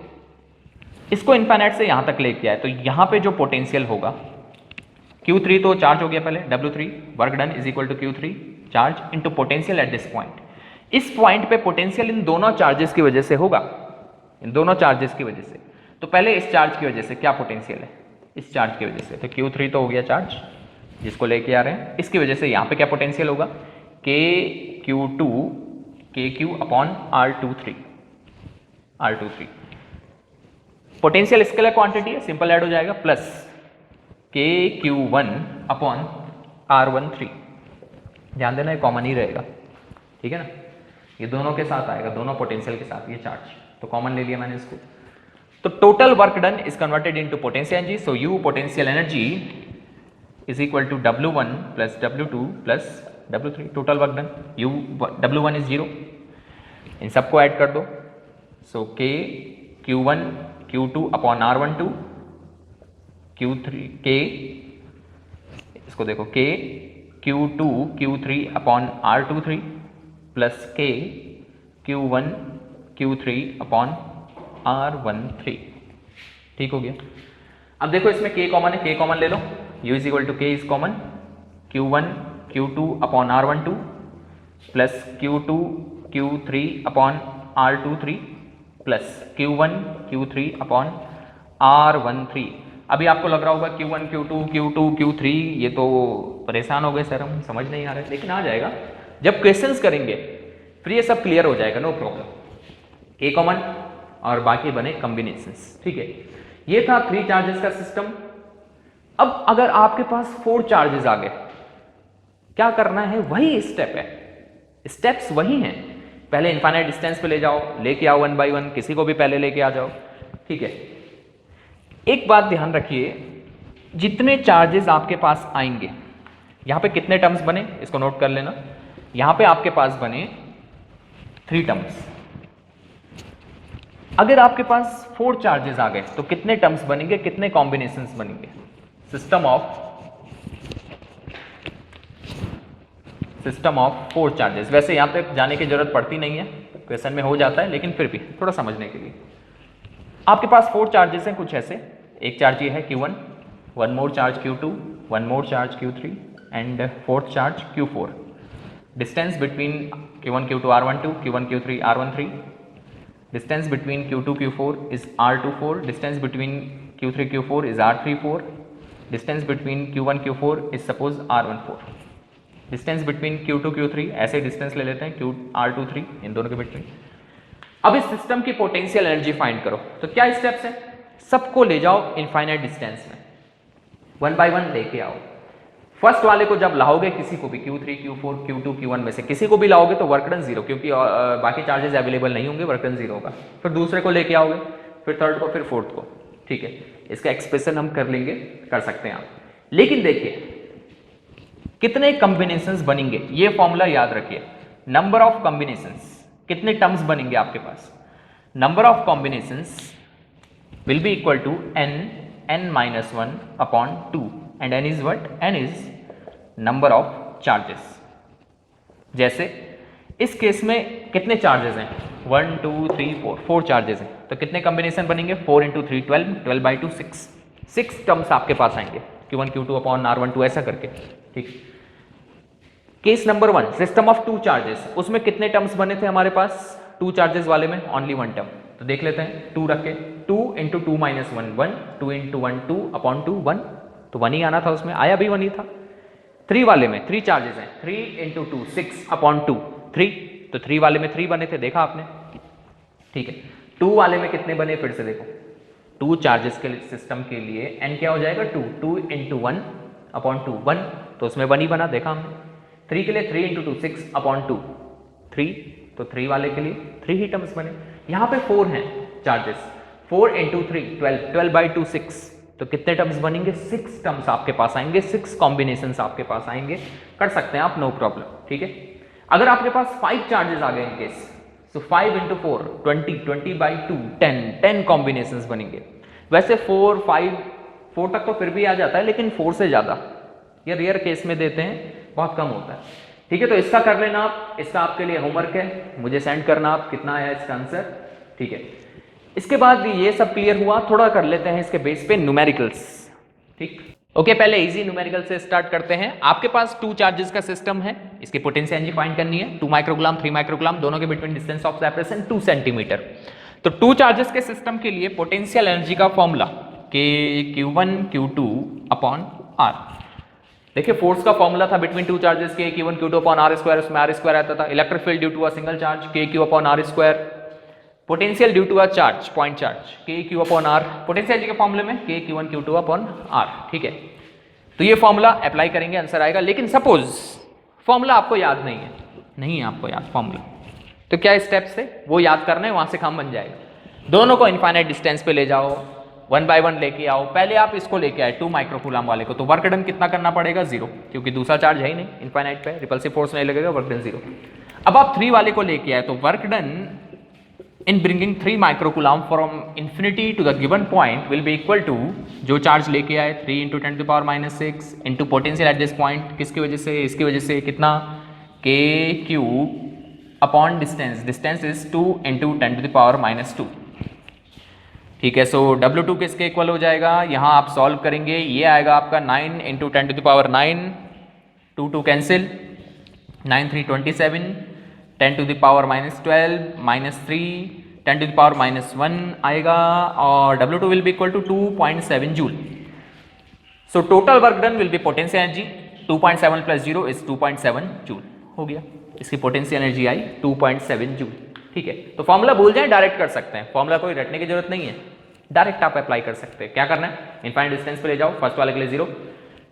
इसको इनफाइनाइट से यहां तक लेके आए, तो यहां पे जो पोटेंशियल होगा, Q3 तो चार्ज हो गया पहले, W3 work done is equal to Q3 charge into potential at this point. इस पॉइंट पे पोटेंशियल इन दोनों चार्जेस की वजह से होगा, इन दोनों चार्जेस की वजह से। तो पहले इस चार्ज की वजह से क्या पोटेंशियल है, इस चार्ज की वजह से, तो Q3 तो हो गया चार्ज जिसको लेके आ रहे हैं, इसकी वजह से यहां पे क्या पोटेंशियल होगा, K Q2 KQ upon R23। Potential scalar quantity है, सिंपल ऐड हो जाएगा, प्लस KQ1 अपॉन R13। ध्यान देना ये कॉमन ही रहेगा, ठीक है ना, ये दोनों के साथ आएगा, दोनों पोटेंशियल के साथ ये चार्ज, तो कॉमन ले लिया मैंने इसको। तो total work done is converted into potential energy. So U potential energy is equal to W1 plus W2 plus W3। Total work done, U W1 is 0, इन सबको ऐड कर दो। सो K Q1 Q2 upon R12 Q3 K, इसको देखो K Q2 Q3 upon R23 plus K Q1 Q3 upon R13। ठीक हो गया। अब देखो इसमें K कॉमन है, K कॉमन ले लो, U is equal to K is common, Q1 Q2 upon R12 plus Q2 Q3 upon R23 plus Q1 Q3 upon R13। अभी आपको लग रहा होगा Q1 Q2 Q3, ये तो परेशान हो गए सर, हम समझ नहीं आ रहे, लेकिन आ जाएगा जब क्वेश्चंस करेंगे, फिर ये सब क्लियर हो जाएगा, नो प्रॉब्लम। K कॉमन और बाकी बने कॉम्बिनेशंस, ठीक है। ये था थ्री चार्जेस का सिस्टम। अब अगर आपके पास 4 चार्जेस आ गए, क्या करना है, वही स्टेप है, स्टेप्स वही हैं। पहले इनफाइनाइट डिस्टेंस पे ले जाओ, लेके आओ 1 बाई 1, किसी को भी पहले लेके आ जाओ, ठीक है। एक बात ध्यान रखिए, जितने चार्जेस आपके पास आएंगे, यहां पे कितने टर्म्स बने इसको नोट कर लेना। यहां पे आपके पास बने 3 टर्म्स। अगर आपके पास 4 चार्जेस आ गए तो कितने टर्म्स बनेंगे, कितने कॉम्बिनेशंस बनेंगे। System of 4 charges. वैसे यहां पे जाने की जरूरत पड़ती नहीं है, क्वेश्चन में हो जाता है, लेकिन फिर भी थोड़ा समझने के लिए। आपके पास 4 चार्जेस हैं कुछ ऐसे। एक चार्ज ये है Q1, 1 more charge Q2, 1 more charge Q3 and 4th charge Q4। Distance between Q1 Q2 R12, Q1 Q3 R13, distance between Q2 Q4 is R24, distance between Q3 Q4 is R34, distance between Q1 Q4 is suppose R14, distance between Q2 Q3 ऐसे distance ले लेते हैं R23, इन दोनों के between. अब इस system की potential energy find करो। तो क्या स्टेप्स है, सबको ले जाओ इनफाइनाइट डिस्टेंस में, 1 बाई 1 लेके आओ। फर्स्ट वाले को जब लाओगे, किसी को भी Q3 Q4 Q2 Q1 में से किसी को भी लाओगे तो वर्क डन 0, क्योंकि बाकी चार्जेस अवेलेबल नहीं होंगे, वर्क डन 0 होगा। फिर दूसरे को लेके आओगे, फिर थर्ड को, फिर फोर्थ को, ठीक है। इसका एक्सप्रेशन हम कर लेंगे, कर सकते हैं आप। लेकिन देखिए कितने कॉम्बिनेशंस बनेंगे, ये फॉर्मूला याद रखिए। नंबर ऑफ कॉम्बिनेशंस, कितने टर्म्स बनेंगे आपके पास, number of combinations will be equal to n minus 1 upon 2, and n is what, n is number of charges। जैसे इस केस में कितने चार्जेस हैं, 1 2 3 4 चार्जेस हैं, तो कितने कॉम्बिनेशन बनेंगे, 4 × 3 12, 12 by 2 6 टर्म्स आपके पास आएंगे, Q1 Q2 अपॉन R12 ऐसा करके, ठीक। Case number 1, system of 2 charges, उसमें कितने टर्म्स बने थे हमारे पास, 2 चार्जेस वाले में ओनली 1 टर्म। तो देख लेते हैं, 2 रख के, 2 × 2 minus 1 1, 2 × 1 2 अपॉन 2 1, तो 1 ही आना था, उसमें आया भी 1 ही था। 3 वाले में 3 चार्जेस हैं, 3 × 2 6 अपॉन 2 3, तो 3 वाले में 3 बने थे, देखा आपने, ठीक है। 2 वाले में कितने बने, फिर से देखो, 2 चार्जेस के सिस्टम के लिए n क्या हो जाएगा, 2 2 × 1 अपॉन 2 1, तो उसमें 1 ही बना, देखा हमने। 3 के लिए 3 × 2 6 अपॉन 2 3, तो 3 वाले के लिए 3 ही टर्म्स बने। यहाँ पे 4 हैं चार्जेस, 4 × 3 12, 12 by 2 6, तो कितने टर्म्स बनेंगे, 6 टर्म्स आपके पास आएंगे, 6 कॉम्बिनेशंस आपके पास आएंगे, कर सकते हैं आप, नो प्रॉब्लम, ठीक है। अगर आपके पास 5 चार्जेस आ गए in case, so 5 × 4 20, 20 by 2 10 combinations बनेंगे। वैसे 4 5 तक तो फिर भी आ जाता है, लेकिन 4 से ज़्यादा ये रेयर केस में देते हैं, बहुत कम होता है, ठीक है। तो इसका कर लेना आप, इसका आपके लिए होमवर्क है, मुझे सेंड करना आप कितना आया इसका आंसर, ठीक है। इसके बाद ये सब क्लियर हुआ, थोड़ा कर लेते हैं इसके बेस पे न्यूमेरिकल्स, ठीक। ओके, पहले इजी न्यूमेरिकल से स्टार्ट करते हैं। आपके पास 2 चार्जेस का सिस्टम है, इसकी पोटेंशियल एनर्जी फाइंड करनी है, 2 माइक्रोग्राम 3 माइक्रोग्राम, दोनों के between distance of separation 2 centimetre. तो 2 चार्जेस के सिस्टम के लिए पोटेंशियल एनर्जी का formula Q1 Q2 upon R। देखिए फोर्स का फॉर्मूला था बिटवीन 2 चार्जेस के, Q1 Q2 अपॉन R², उसमें R² आता था। Electric field due to a single charge KQ upon R², potential due to a charge, point charge, KQ upon R, potential के फॉर्मूले में Q1 Q2 अपॉन R, ठीक है। तो ये फॉर्मूला अप्लाई करेंगे, आंसर आएगा। लेकिन सपोज फॉर्मूला आपको याद नहीं है आपको याद फॉर्मूला, तो क्या स्टेप्स है वो याद करना है, वहां से काम बन जाएगा। दोनों को इनफाइनाइट डिस्टेंस पे ले जाओ, 1 बाई 1 लेके आओ। पहले आप इसको लेके आए 2 माइक्रोकूलम वाले को, तो वर्क डन कितना करना पड़ेगा, 0, क्योंकि दूसरा चार्ज है ही नहीं इनफाइनाइट पे, रिपल्सिव फोर्स नहीं लगेगा, वर्क डन 0। अब आप 3 वाले को लेके आए, तो work done in bringing 3 microcoulomb from infinity to the given point will be equal to, जो चार्ज लेके आए 3 × 10⁻⁻6 into potential at this point, किसकी वजह से, इसकी वजह से, कितना, KQ upon distance, distance is 2 × 10⁻⁻2, ठीक है। सो W2 किसके इक्वल हो जाएगा, यहाँ आप सॉल्व करेंगे, ये आएगा आपका 9 × 10⁻9, 2 2 कैंसिल, 9 3 27, 10⁻⁻12 -3, 10⁻⁻1 आएगा, और W2 will be equal to 2.7 joule. So total work done will be potential energy 2.7 + 0 is 2.7 joule, हो गया। इसकी पोटेंशियल एनर्जी आई 2.7 जूल, ठीक है। तो फॉर्मूला भूल जाए, डायरेक्ट कर सकते हैं, फॉर्मूला कोई रटने की जरूरत नहीं है, डायरेक्ट आप अप्लाई कर सकते हैं। क्या करना है, इनफाइनाइट डिस्टेंस पे ले जाओ, फर्स्ट वाले के लिए 0,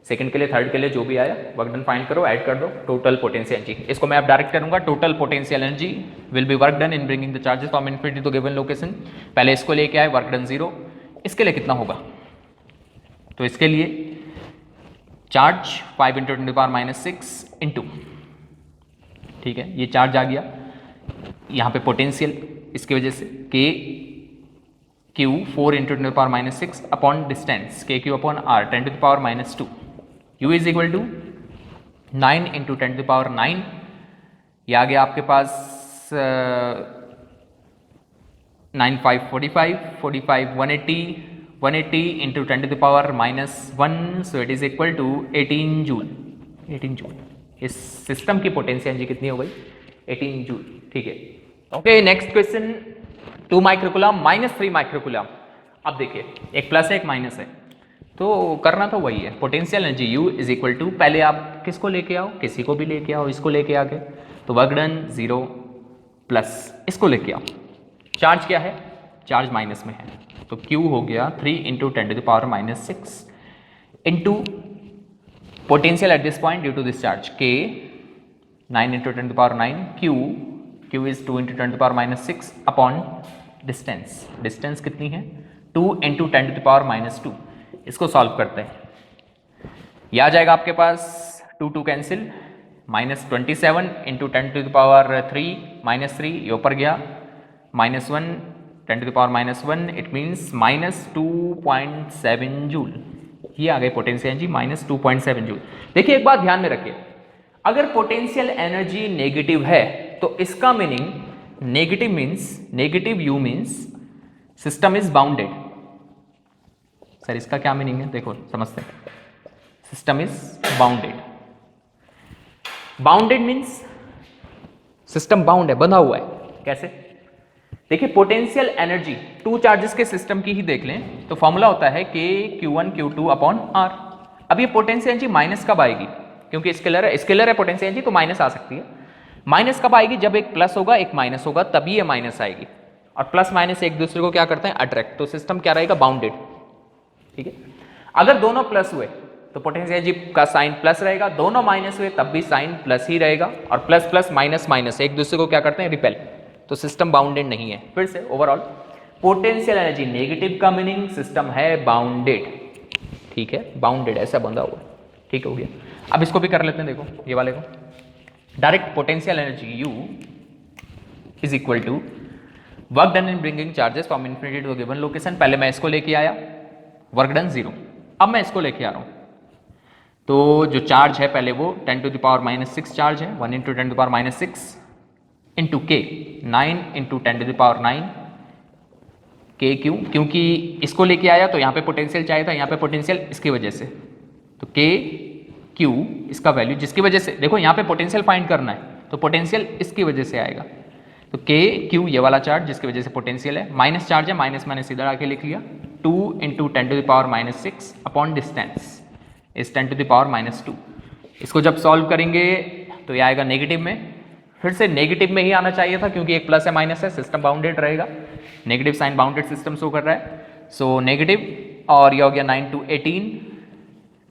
सेकंड के लिए, थर्ड के लिए जो भी आया वर्क डन फाइंड करो, ऐड कर दो टोटल पोटेंशियल एनर्जी। इसको मैं अब डायरेक्ट करूंगा, total potential energy will be work done in bringing the charges from infinity to given location. पहले इसको लेके आए, वर्क डन 0, इसके लिए कितना होगा, तो इसके लिए चार्ज 5 × 10⁻⁻6 इंटू, ठीक है, ये चार्ज आ गया, यहाँ पे पोटेंशियल इसकी वजह से K Q 4 × 10⁻⁻6 upon distance K Q upon R 10⁻⁻2, u is equal to 9 × 10⁻9, ये आ गया आपके पास 9 5 45, 45 180, 180 × 10⁻⁻1, so it is equal to 18 joule. 18 joule इस सिस्टम की पोटेंशियल एनर्जी कितनी हो गई, 18 जूल, ठीक है। Okay, next question, 2 microcoulomb -3 microcoulomb. अब देखिए एक प्लस है एक माइनस है, तो करना तो वही है, potential energy U is equal to, पहले आप किसको लेके आओ, किसी को भी लेके आओ, इसको लेके आके, तो वर्क डन 0 प्लस इसको लेके आओ, चार्ज क्या है, चार्ज माइनस में है, तो Q हो गया 3 × 10⁻⁻6 into potential at this point due to this charge K 9 × 10⁻9, Q is 2 × 10⁻6 upon distance, distance कितनी है 2 × 10⁻2, इसको सॉल्व करते हैं, ये आ जाएगा आपके पास 2 कैंसिल, -27 × 10⁻3 ये ऊपर गया, -1 10⁻1, इट मीन्स -2.7 जूल, ये आ गई पोटेंशियल एनर्जी -2.7 जूल। देखिए एक बात ध्यान में रखिए, अगर पोटेंशियल एनर्जी नेगेटिव है तो इसका meaning negative means, negative U means system is bounded. Sir इसका क्या मीनिंग है, देखो समझते हैं, system is bounded, bounded means system bound है, बंधा हुआ है, कैसे, देखिए पोटेंशियल एनर्जी 2 चार्जेस के सिस्टम की ही देख लें तो फॉर्मूला होता है K Q1 Q2 upon R। अब ये पोटेंशियल एनर्जी माइनस कब आएगी, क्योंकि स्केलर है पोटेंशियल एनर्जी, तो माइनस आ सकती है, माइनस कब आएगी, जब एक प्लस होगा एक माइनस होगा तभी ये माइनस आएगी, और प्लस माइनस एक दूसरे को क्या करते हैं, अट्रैक्ट, तो सिस्टम क्या रहेगा, बाउंडेड, ठीक है। अगर दोनों प्लस हुए तो पोटेंशियल एनर्जी का साइन प्लस रहेगा, दोनों माइनस हुए तब भी साइन प्लस ही रहेगा, और प्लस प्लस माइनस माइनस एक दूसरे को क्या करते हैं, रिपेल, तो सिस्टम बाउंडेड नहीं है। फिर से ओवरऑल पोटेंशियल एनर्जी नेगेटिव का मीनिंग सिस्टम है बाउंडेड, ठीक है, बाउंडेड ऐसा बंधा हुआ, ठीक हो गया। अब इसको भी कर लेते हैं, देखो ये वाले को, direct potential energy U is equal to work done in bringing charges from infinity to given location. पहले मैं इसको लेके आया, वर्क डन 0, अब मैं इसको लेके आ रहा हूं, तो जो चार्ज है पहले वो 10⁻⁻6 चार्ज है, 1 × 10⁻6 इंटू K 9 × 10⁻9 K क्यों, क्योंकि इसको लेके आया तो यहाँ पे पोटेंशियल चाहिए था, यहाँ पे पोटेंशियल इसकी वजह से, तो K Q इसका वैल्यू जिसकी वजह से, देखो यहाँ पे पोटेंशियल फाइंड करना है तो पोटेंशियल इसकी वजह से आएगा, तो K Q ये वाला चार्ज जिसकी वजह से पोटेंशियल है, माइनस चार्ज है, माइनस मैंने सीधा आके लिख लिया, 2 × 10⁻6 अपॉन डिस्टेंस इज 10⁻²। इसको जब सॉल्व करेंगे तो ये आएगा नेगेटिव में, फिर से नेगेटिव में ही आना चाहिए था क्योंकि एक प्लस है माइनस है, सिस्टम बाउंडेड रहेगा, negative sign bounded system show कर रहा है, सो नेगेटिव, और ये हो गया 9 × 18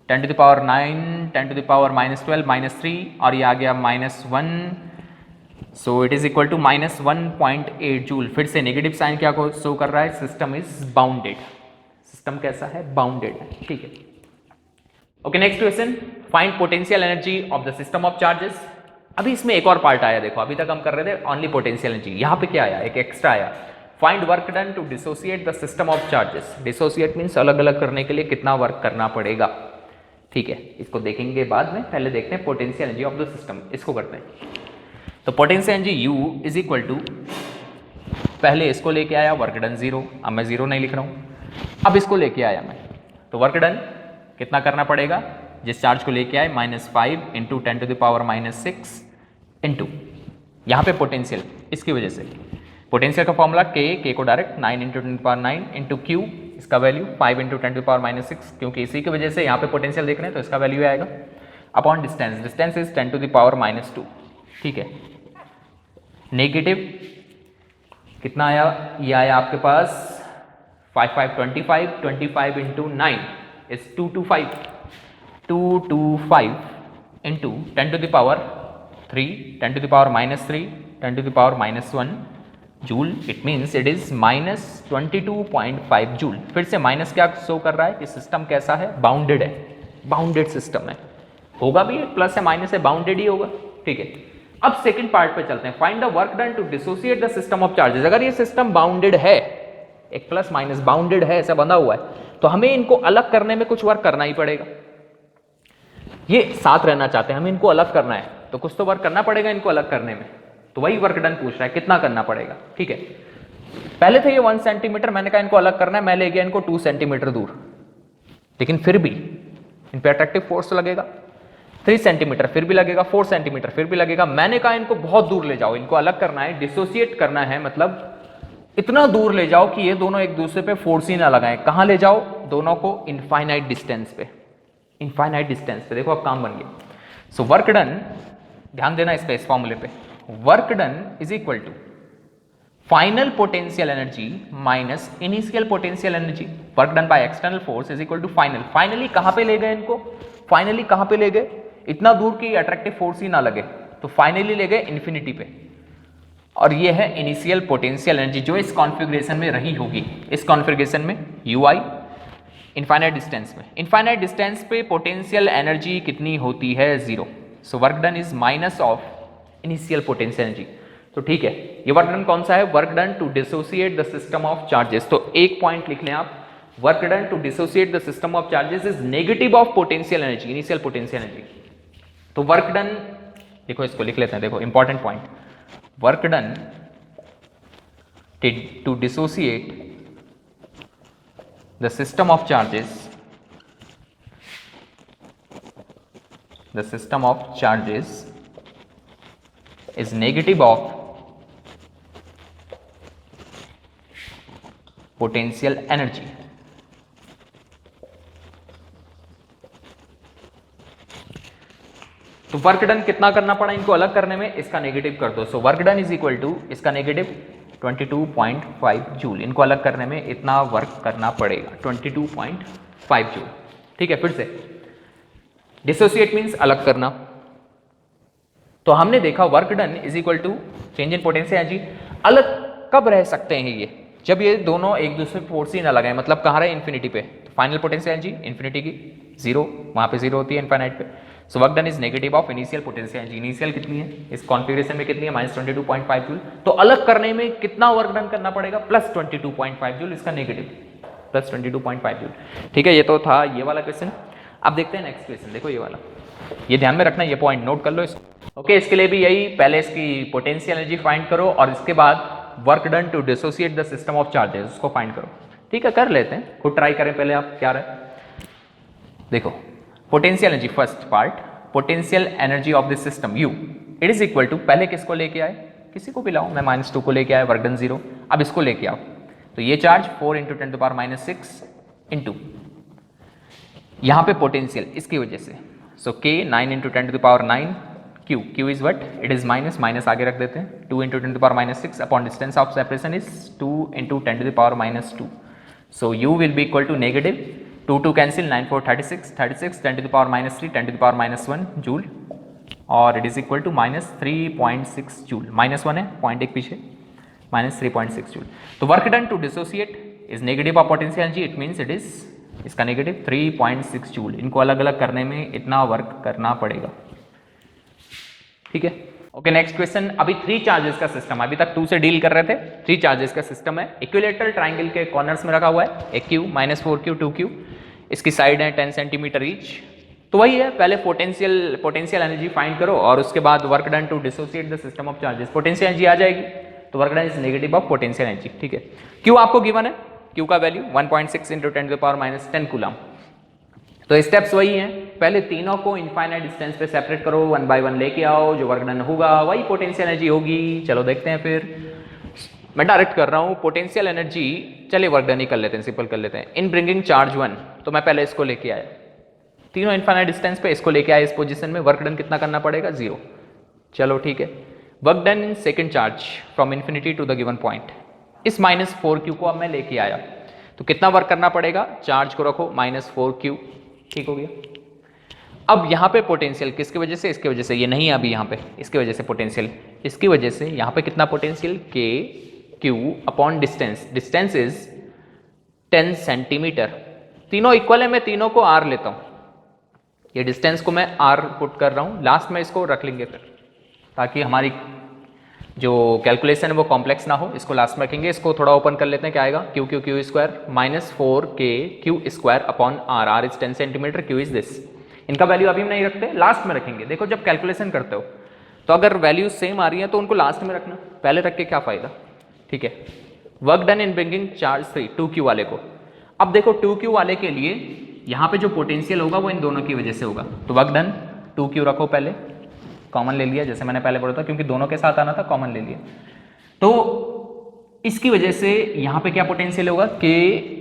10⁻9 10⁻−12 -3, और ये आ गया -1, so it is equal to -1.8 joule. फिर से नेगेटिव साइन क्या को शो कर रहा है, सिस्टम इज बाउंडेड, सिस्टम कैसा है, बाउंडेड है, ठीक है। Okay, next question, find potential energy of the system of charges. अभी इसमें एक और पार्ट आया, देखो अभी तक हम कर रहे थे ओनली पोटेंशियल एनर्जी, यहाँ पे क्या आया, एक एक्स्ट्रा आया, find work done to dissociate the system of charges. Dissociate means अलग अलग करने के लिए कितना वर्क करना पड़ेगा, ठीक है, इसको देखेंगे बाद में, पहले देखते हैं potential energy of the system, इसको करते हैं। तो potential energy U is equal to, पहले इसको लेके आया वर्क डन 0, अब मैं 0 नहीं लिख रहा हूँ, अब इसको लेके आया मैं, तो वर्क डन कितना करना पड़ेगा, जिस चार्ज को लेके आए -5 × 10⁻6 इंटू यहाँ पे पोटेंशियल, इसकी वजह से पोटेंशियल का फॉर्मूला K को डायरेक्ट 9 × 10⁻9 इंटू Q, इसका वैल्यू 5 × 10⁻6, क्योंकि इसी की वजह से यहाँ पे पोटेंशियल देख रहे हैं तो इसका वैल्यू आएगा, अपॉन डिस्टेंस, डिस्टेंस इज 10⁻², ठीक है। नेगेटिव कितना आया, ये आया आपके पास 5 5 25, 25 into 9 is 225, 225 into 10 to the power 3, 10 to the power minus 3, 10 to the power minus 1 joule. It means it is minus 22.5 joule. फिर से माइनस क्या शो कर रहा है कि सिस्टम कैसा है, बाउंडेड है, बाउंडेड सिस्टम है. होगा भी प्लस है माइनस है, बाउंडेड ही होगा. ठीक है, अब सेकंड पार्ट पे चलते हैं. Find the work done to dissociate the system of charges. अगर ये सिस्टम बाउंडेड है, एक प्लस माइनस बाउंडेड है, ऐसा बंधा हुआ है, तो हमें इनको अलग करने में कुछ वर्क करना ही पड़ेगा. ये साथ रहना चाहते हैं, हमें इनको अलग करना है, तो कुछ तो वर्क करना पड़ेगा इनको अलग करने में. तो वही वर्क डन पूछ रहा है, कितना करना पड़ेगा. ठीक है, पहले थे ये 1 सेंटीमीटर, मैंने कहा इनको अलग करना है, मैं ले गया इनको 2 सेंटीमीटर दूर, लेकिन फिर भी इन पे अट्रैक्टिव फोर्स लगेगा. 3 सेंटीमीटर फिर भी लगेगा, 4 सेंटीमीटर फिर भी लगेगा. मैंने कहा इनको बहुत दूर ले जाओ, इनको अलग करना है, डिसोसिएट करना है, मतलब इतना दूर ले जाओ कि ये दोनों एक दूसरे पे फोर्स ही ना लगाएं. कहां ले जाओ दोनों को? इनफाइनाइट डिस्टेंस पे, इनफाइनाइट डिस्टेंस पे. देखो अब काम बन गया. सो वर्क डन, ध्यान देना इस पे, इस फॉर्मूले पे, work done is equal to final potential energy minus initial potential energy. Work done by external force is equal to final. Finally कहां पे ले गए इनको? फाइनली कहां पे ले गए? इतना दूर की अट्रैक्टिव फोर्स ही ना लगे, तो फाइनली ले गए इंफिनिटी पे. और ये है इनिशियल पोटेंशियल एनर्जी जो इस कॉन्फ़िगरेशन में रही होगी, इस कॉन्फ़िगरेशन में ui इनफाइनाइट डिस्टेंस में. इनफाइनाइट डिस्टेंस पे पोटेंशियल एनर्जी कितनी होती है? 0. So work done is minus of initial potential energy. तो ठीक है, ये वर्क डन कौन सा है? Work done to dissociate the system of charges. तो एक पॉइंट लिख लें आप, work done to dissociate the system of charges is negative of potential energy, initial potential energy. तो वर्क डन, देखो इसको लिख लेते हैं, देखो important point, work done to dissociate the system of charges, the system of charges is negative of potential energy. तो work done कितना करना पड़ा इनको अलग करने में? इसका नेगेटिव कर दो. So work done is equal to इसका नेगेटिव 22.5 जूल. इनको अलग करने में इतना वर्क करना पड़ेगा, 22.5 जूल. ठीक है, फिर से डिसोसिएट मींस अलग करना. तो हमने देखा work done is equal to change in potential energy. अलग कब रह सकते हैं ये? जब ये दोनों एक दूसरे पे फोर्स ही ना लगाए, मतलब कहाँ रहे? इन्फिनिटी पे. तो फाइनल पोटेंशियल एनर्जी इन्फिनिटी की 0, वहां पे 0 होती है इनफाइनाइट पे. सो work done is negative of initial potential energy. Initial कितनी है इस कॉन्फ़िगरेशन में? कितनी है? Minus 22.5 joule. तो अलग करने में कितना वर्क डन करना पड़ेगा? Plus 22.5 joule. इसका नेगेटिव प्लस 22.5 जूल. ठीक है, ये तो था ये वाला क्वेश्चन. अब देखते हैं नेक्स्ट क्वेश्चन. देखो ये वाला, ये ध्यान में रखना, ये पॉइंट नोट कर लो इसको. ओके, इसके लिए भी यही, पहले इसकी पोटेंशियल एनर्जी फाइंड करो और इसके बाद work done to dissociate the system of charges, उसको फाइंड करो. ठीक है, कर लेते हैं, खुद ट्राई करें पहले आप क्या रहे. देखो potential energy, first part, potential energy of this system U, it is equal to, पहले किसको लेके आए? किसी को भी लाओ, मैं -2 को लेके आया, वर्क डन 0. अब इसको लेके आओ, तो ये चार्ज 4 × 10⁻⁻6 इंटू यहां पे पोटेंशियल इसकी वजह से, so K 9 × 10⁹, Q is what? It is minus, minus आगे रख देते हैं, 2 × 10⁻6 upon distance of separation is 2 × 10⁻². So U will be equal to negative 2 cancel, 9 4 36, 36 10⁻³ 10⁻1 joule, और it is equal to -3.6 joule. -1 है, पॉइंट एक पीछे, -3.6 जूल. तो work done to dissociate is negative of potential energy, it means it is इसका negative 3.6 joule. इनको अलग अलग करने में इतना वर्क करना पड़ेगा. ठीक है, ओके. नेक्स्ट क्वेश्चन, अभी 3 चार्जेस का सिस्टम, अभी तक 2 से डील कर रहे थे. 3 चार्जेस का सिस्टम है, इक्विलेटरल ट्राइंगल के कॉर्नर्स में रखा हुआ है. एक Q, -4Q, 2Q, इसकी साइड है 10 सेंटीमीटर ईच. तो वही है, पहले पोटेंशियल एनर्जी फाइंड करो और उसके बाद work done to dissociate the system of charges. Potential energy आ जाएगी, तो work done is negative of potential energy. ठीक है, Q आपको गिवन है, Q का वैल्यू 1.6 × 10⁻10 कूलम. तो स्टेप्स वही हैं, पहले तीनों को इनफाइनाइट डिस्टेंस पे सेपरेट करो, 1 बाय 1 लेके आओ, जो वर्क डन होगा वही पोटेंशियल एनर्जी होगी. चलो देखते हैं, फिर मैं डायरेक्ट कर रहा हूँ. पोटेंशियल एनर्जी, चलिए वर्क डन ही कर लेते हैं, सिंपल कर लेते हैं. इन ब्रिंगिंग चार्ज 1, तो मैं पहले इसको लेके आया, तीनों इनफाइनाइट डिस्टेंस पे इसको लेके आया इस पोजीशन में. वर्क डन कितना करना पड़ेगा? 0. चलो ठीक है. Work done in second charge from infinity to the given point, इस -4Q को अब मैं लेके आया, तो कितना वर्क करना पड़ेगा, चार्ज को रखो -4q, ठीक हो गया। अब यहाँ पे पोटेंशियल किसकी वजह से, इसकी वजह से, ये नहीं है अभी यहाँ पे, इसकी वजह से पोटेंशियल, इसकी वजह से यहाँ पे कितना potential, k q upon distance, distance is 10 centimetre, तीनों इक्वल है, मैं तीनों को r लेता हूँ, ये डिस्टेंस को मैं r पुट कर रहा हूँ, लास्ट में इसको रख लेंगे फिर, ताकि हमारी जो कैलकुलेशन है वो कॉम्प्लेक्स ना हो, इसको लास्ट में रखेंगे। इसको थोड़ा ओपन कर लेते हैं, क्या आएगा, q q q square -4k q square upon r, r is 10 centimetre, q is this. इनका वैल्यू अभी हम नहीं रखते, लास्ट में रखेंगे। देखो जब कैलकुलेशन करते हो तो अगर वैल्यू सेम आ रही है तो उनको लास्ट में रखना, पहले रख के क्या फायदा, ठीक है। Work done in bringing charge 3, 2q वाले को। अब देखो 2q वाले के लिए यहाँ पे जो पोटेंशियल होगा वो इन दोनों की वजह से होगा, तो वर्क डन 2q रखो, पहले कॉमन ले लिया, जैसे मैंने पहले बोला था, क्योंकि दोनों के साथ आना था, कॉमन ले लिया। तो इसकी वजह से यहाँ पे क्या पोटेंशियल होगा, k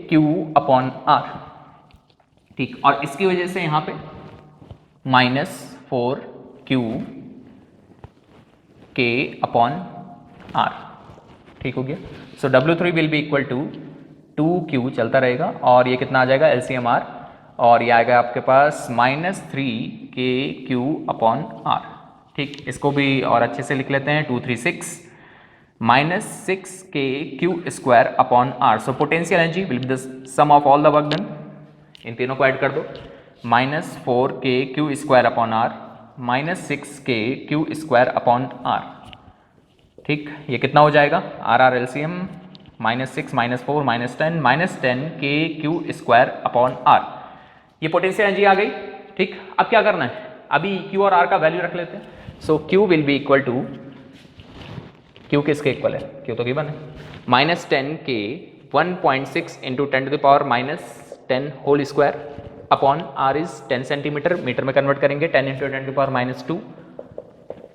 q अपॉन r, ठीक, और इसकी वजह से यहाँ पे -4q k अपॉन r, ठीक हो गया। So W3 will be equal to 2q चलता रहेगा, और ये कितना आ जाएगा, LCM r, और ये आएगा आपके पास -3kq अपॉन r, ठीक। इसको भी और अच्छे से लिख लेते हैं, 236 -6kq square upon r। So potential energy will be the sum of all the work done, इन तीनों को ऐड कर दो, -4kq square upon r -6kq square upon r, ठीक। ये कितना हो जाएगा, r LCM -6 -4 -10 10kq square upon r, ये पोटेंशियल एनर्जी आ गई, ठीक। अब क्या करना है, अभी q और r का वैल्यू रख लेते हैं। So q will be equal to, q किसके इक्वल है, q तो गिवन है, -10k 1.6 into 10⁻⁻10 whole square upon r is 10 centimetre, metre में कन्वर्ट करेंगे, 10 इंटू 10⁻⁻2,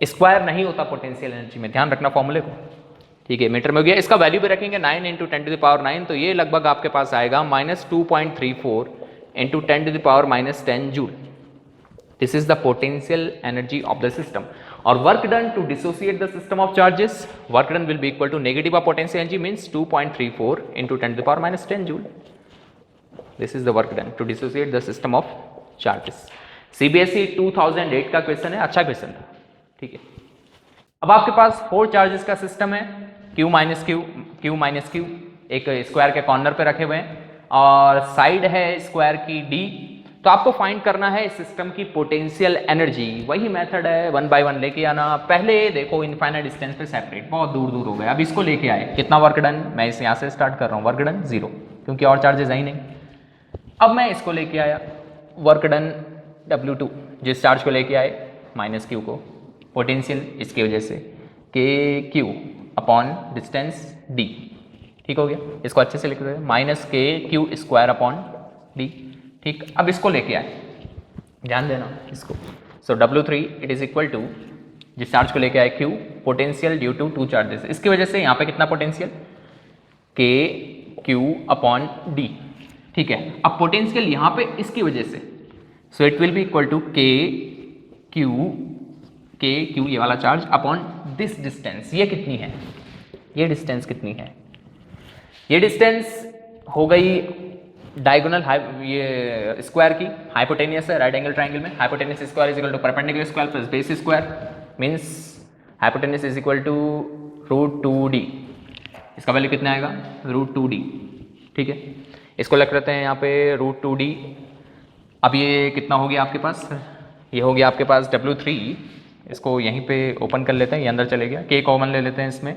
स्क्वायर नहीं होता पोटेंशियल एनर्जी में, ध्यान रखना फॉर्मूले को, ठीक है। मीटर में हो गया, इसका वैल्यू भी रखेंगे 9 इंटू 10⁻9, तो ये लगभग आपके पास आएगा -2.34 into 10⁻⁻10 joule. This is the potential energy of the system. और work done to dissociate the system of charges, work done will be equal to negative of potential energy means 2.34 into 10⁻⁻10 joule. This is the work done to dissociate the system of charges. CBSE 2008 का question है, अच्छा question था, ठीक है। अब आपके पास 4 charges का system है, q माइनस क्यू, एक स्क्वायर के कॉर्नर पे रखे हुए हैं, और साइड है स्क्वायर की d। तो आपको फाइंड करना है सिस्टम की पोटेंशियल एनर्जी, वही मेथड है, 1 बाय 1 लेके आना। पहले देखो इनफाइनाइट डिस्टेंस पे सेपरेट, बहुत दूर दूर हो गए, अब इसको लेके आए, कितना वर्क डन, मैं इसे यहाँ से स्टार्ट कर रहा हूँ, वर्क डन 0, क्योंकि और चार्जेस है ही नहीं। अब मैं इसको लेके आया, वर्क डन W2, जिस चार्ज को लेके आए -q को, पोटेंशियल इसकी वजह से kq अपॉन डिस्टेंस d, ठीक हो गया। इसको अच्छे से लिख दे, -kq स्क्वायर अपॉन d, ठीक। अब इसको लेके आए, ध्यान देना इसको। So W3 it is equal to, जिस चार्ज को लेके आए q, potential due to 2 charges, इसकी वजह से यहाँ पे कितना पोटेंशियल, kq अपॉन d, ठीक है। अब पोटेंशियल यहाँ पे इसकी वजह से, so it will be equal to kq ये वाला चार्ज अपॉन दिस डिस्टेंस, ये कितनी है, ये डिस्टेंस कितनी है, ये डिस्टेंस हो गई डायगोनल, ये स्क्वायर की, हाइपोटेनियस है राइट एंगल ट्राइंगल में, hypotenuse square is equal to perpendicular square plus base square, means hypotenuse is equal to √2d, इसका वैल्यू कितना आएगा, √2d, ठीक है। इसको लिख लेते हैं यहाँ पे √2d। अब ये कितना हो गया आपके पास, ये हो गया आपके पास W3, इसको यहीं पे ओपन कर लेते हैं, ये अंदर चले गया, k कॉमन ले लेते हैं इसमें,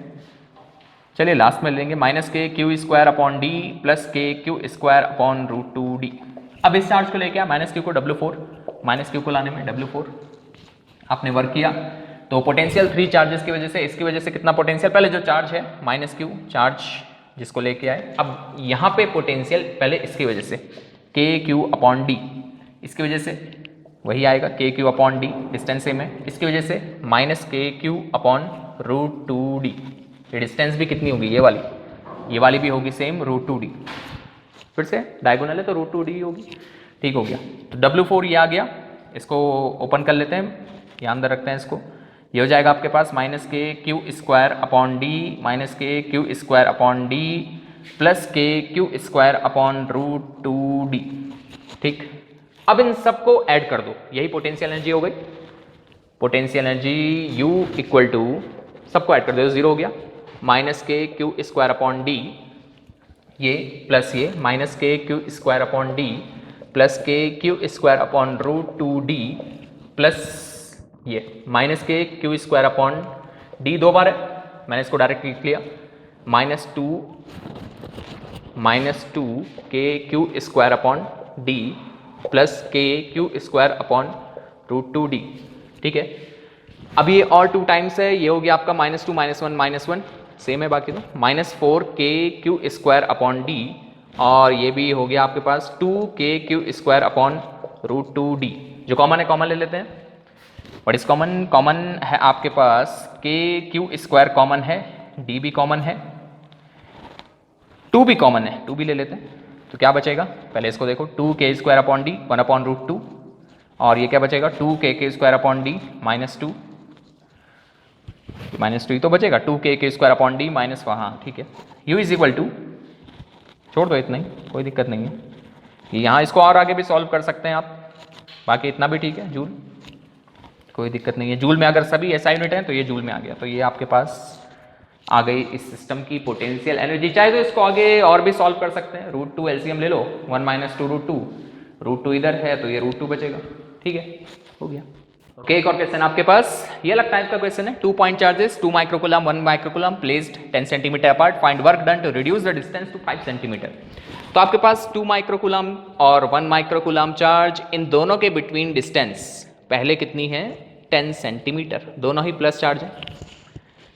चलिए लास्ट में लेंगे, -kq square upon d plus kq square upon √2d। अब इस चार्ज को लेके आ, -q को W4, -q को लाने में W4 आपने वर्क किया, तो पोटेंशियल 3 चार्जेस की वजह से, इसकी वजह से कितना पोटेंशियल, पहले जो चार्ज है -q चार्ज जिसको लेके आए, अब यहाँ पे पोटेंशियल पहले इसकी वजह से kq अपॉन d, इसकी वजह से वही आएगा kq upon d, distance same है, इसकी वजह से -kq अपॉन √2d, ये डिस्टेंस भी कितनी होगी, ये वाली भी होगी सेम √2d, फिर से डायगोनल है तो √2d होगी, ठीक हो गया। तो W4 ये आ गया, इसको ओपन कर लेते हैं, यहाँ अंदर रखते हैं इसको, ये हो जाएगा आपके पास -kq square upon d -kq square upon d plus k Q square upon root two d. ठीक, अब इन सबको ऐड कर दो, यही पोटेंशियल एनर्जी हो गई। Potential energy U equal to, सबको ऐड कर दो, 0 हो गया, minus k Q square upon d, ये प्लस ये minus k Q square upon d plus k Q square upon root two d plus ये minus k Q square upon d, 2 बार है, मैंने इसको डायरेक्ट लिख लिया, minus two k Q square upon d plus k Q square upon root two d. ठीक है, अब ये और 2 टाइम्स है, ये हो गया आपका -2 -1 सेम है बाकी तो, -4 के क्यू स्क्वायर अपॉन डी, और ये भी हो गया आपके पास 2 K Q square upon root two D. जो कॉमन है कॉमन ले लेते हैं, व्हाट इज कॉमन? कॉमन है आपके पास के क्यू स्क्वायर कॉमन है, डी भी कॉमन है, 2 भी कॉमन है, 2 भी ले लेते हैं, तो क्या बचेगा? पहले इसको देखो, 2 K square upon D 1 upon root two, और ये क्या बचेगा? 2 के स्क्वायर अपॉन डी -2 ही तो बचेगा, 2 K square upon D minus, हाँ ठीक है। u इज इक्वल टू, छोड़ दो इतना ही, कोई दिक्कत नहीं है, यहाँ इसको और आगे भी सॉल्व कर सकते हैं आप, बाकी इतना भी ठीक है, जूल कोई दिक्कत नहीं है। जूल में अगर सभी ऐसा यूनिट है तो ये जूल में आ गया, तो ये आपके पास आ गई इस सिस्टम की पोटेंशियल एनर्जी। चाहे तो इसको आगे और भी सॉल्व कर सकते हैं, रूट टू एलसीएम ले लो, 1 - 2 रूट टू इधर है तो ये रूट टू बचेगा। ठीक है, हो गया। ओके, एक और क्वेश्चन आपके पास, ये लगता है इसका क्वेश्चन है, 2 point charges 2 microcoulomb 1 microcoulomb placed 10 centimetre apart, find work done to reduce the distance to 5 centimetre. तो आपके पास 2 माइक्रोकूलम और 1 माइक्रोकूलम चार्ज, इन दोनों के बिटवीन डिस्टेंस पहले कितनी है? 10 सेंटीमीटर, दोनों ही प्लस चार्ज है,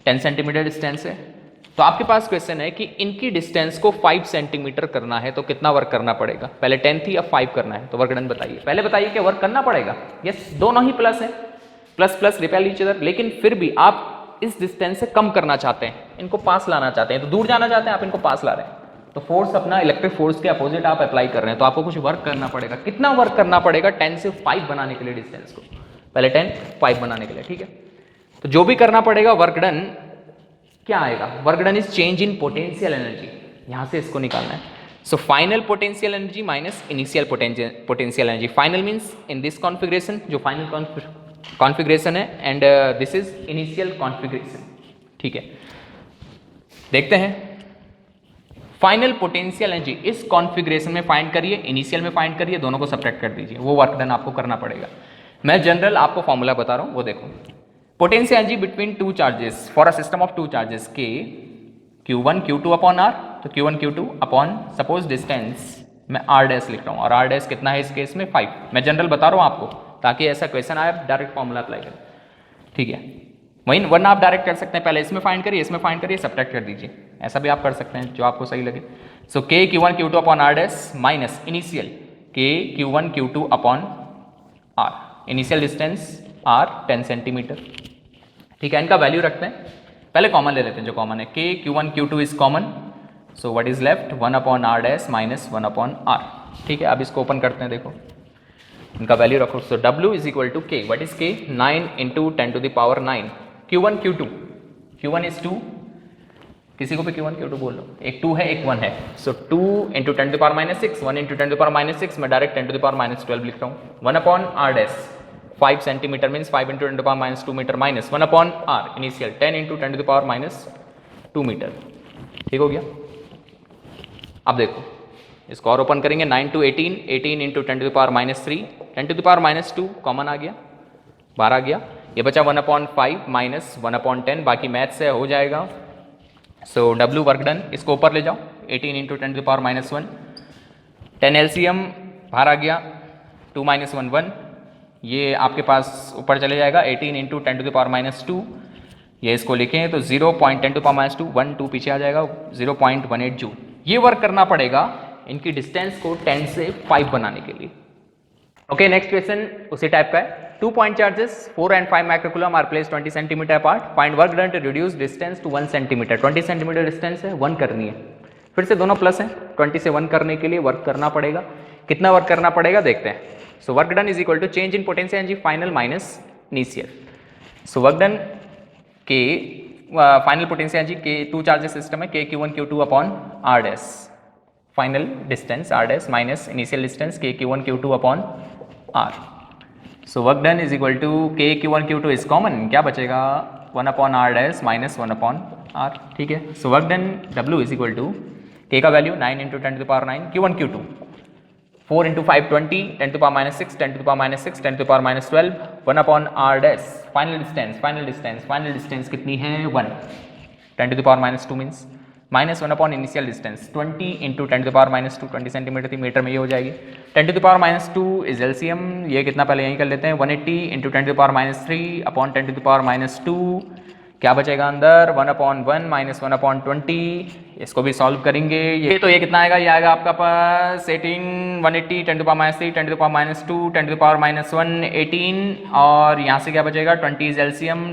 10 सेंटीमीटर डिस्टेंस है। तो आपके पास क्वेश्चन है कि इनकी डिस्टेंस को 5 सेंटीमीटर करना है तो कितना वर्क करना पड़ेगा? पहले 10 थी, अब 5 करना है, तो वर्क डन बताइए। पहले बताइए क्या वर्क करना पड़ेगा? यस, दोनों ही प्लस है, plus plus repel each other, लेकिन फिर भी आप इस डिस्टेंस से कम करना चाहते हैं, इनको पास लाना चाहते हैं, तो दूर जाना चाहते हैं, आप इनको पास ला रहे हैं, तो फोर्स अपना इलेक्ट्रिक फोर्स के अपोजिट आप अप्लाई कर रहे हैं, तो आपको कुछ वर्क करना पड़ेगा। कितना वर्क करना पड़ेगा 10 से 5 बनाने के लिए डिस्टेंस को? पहले 10 5 बनाने के लिए, ठीक है। तो जो भी करना पड़ेगा वर्क डन क्या आएगा? Work done is change in potential energy, यहां से इसको निकालना है। सो final potential energy minus initial potential energy. Final means in this configuration, जो फाइनल कॉन्फ़िगरेशन है, and this is initial configuration. ठीक है, देखते हैं फाइनल पोटेंशियल एनर्जी इस कॉन्फ़िगरेशन में फाइंड करिए, इनिशियल में फाइंड करिए, दोनों को सब्ट्रैक्ट कर दीजिए, वो वर्क डन आपको करना पड़ेगा। मैं जनरल आपको फॉर्मूला बता रहा हूं, वो देखो। Potential energy between 2 charges for a system of 2 charges के Q1 Q2 अपॉन R, तो Q1 Q2 upon suppose distance मैं R डैश लिख रहा हूँ, और R डैश कितना है इस केस में 5। मैं जनरल बता रहा हूँ आपको, ताकि ऐसा क्वेश्चन आए डायरेक्ट फॉर्मूला अप्लाई करें। ठीक है, वहीं वरना आप डायरेक्ट कर सकते हैं, पहले इसमें फाइंड करिए, इसमें फाइंड करिए, सब्ट्रैक्ट कर दीजिए, ऐसा भी आप कर सकते हैं, जो आपको सही लगे। सो के Q1 Q2 upon R dash minus initial के Q1 Q2 upon R, initial distance R 10 centimetre. ठीक है, इनका वैल्यू रखते हैं, पहले कॉमन ले लेते हैं, जो कॉमन है k Q1 Q2 is common, so what is left 1 upon R dash minus 1 upon R। ठीक है, अब इसको ओपन करते हैं, देखो इनका वैल्यू रखो। So W is equal to K, what is K? 9 into 10 to the power 9, Q1 Q2, Q1 is 2, किसी को भी Q1 Q2 बोल लो, एक 2 है एक 1 है, so 2 into 10 to the power -6, 1 into 10 to the power -6, मैं डायरेक्ट 10 टू द पावर -12 लिख रहा हूँ। 1 upon R dash 5 centimetre means 5 into 10 to the power -2 metre minus 1 upon R initial 10 into 10 to the power -2 metre. ठीक हो गया। अब देखो इसको और ओपन करेंगे, 9 to 18, 18 into 10 to the power -3, 10 to the power -2 common आ गया, 12 आ गया, ये बचा 1 अपॉन 5 माइनस 1 अपॉन 10, बाकी मैथ से हो जाएगा। सो W वर्क डन, इसको ऊपर ले जाओ, 18 into 10 to the power -1, 10 LCM बाहर आ गया, 2 - 1 1, ये आपके पास ऊपर चले जाएगा, 18 इंटू 10 टू द पावर -2, ये इसको लिखें तो 0.10 टू पावर -2, 1 2 पीछे आ जाएगा, 0.18 जूल। ये वर्क करना पड़ेगा इनकी डिस्टेंस को 10 से 5 बनाने के लिए। ओके, नेक्स्ट क्वेश्चन उसी टाइप का है। 2 point charges 4 and 5 microcoulomb are placed 20 centimetre apart, find work done to reduce distance to 1 centimetre. 20 centimetre distance है, 1 करनी है, फिर से दोनों प्लस है, 20 से 1 करने के लिए वर्क करना पड़ेगा। कितना वर्क करना पड़ेगा देखते हैं। So work done is equal to change in potential energy final minus initial. So work done के फाइनल पोटेंशियल एनर्जी के टू चार्जेस सिस्टम है k Q1 Q2 upon R dash, final distance R dash minus initial distance k Q1 Q2 upon R. So work done is equal to k Q1 Q2 is common, क्या बचेगा 1 upon R dash minus 1 upon R, ठीक है। सो work done W is equal to k का value 9 into 10 to the power 9 Q1 Q2 4 into 5 20 10 to power minus 6 10 to power minus 6 10 to power minus 12 1 upon R dash, final distance कितनी है 1 10 to the power minus 2 means minus 1 upon initial distance 20 into 10 to the power minus 2 20 centimetre थी, metre में ये हो जाएगी 10 to the power minus 2 is LCM, ये कितना पहले यहीं कर लेते हैं 180 into 10 to the power minus 3 upon 10 to the power minus 2, क्या बचेगा अंदर 1 अपॉन 1 माइनस 1 अपॉन 20, इसको भी सॉल्व करेंगे। ये तो ये कितना आएगा, ये आएगा आपका पास 18 180 10 to power minus 3 10 to power minus 2 10 to power minus 1 18, और यहाँ से क्या बचेगा 20 is LCM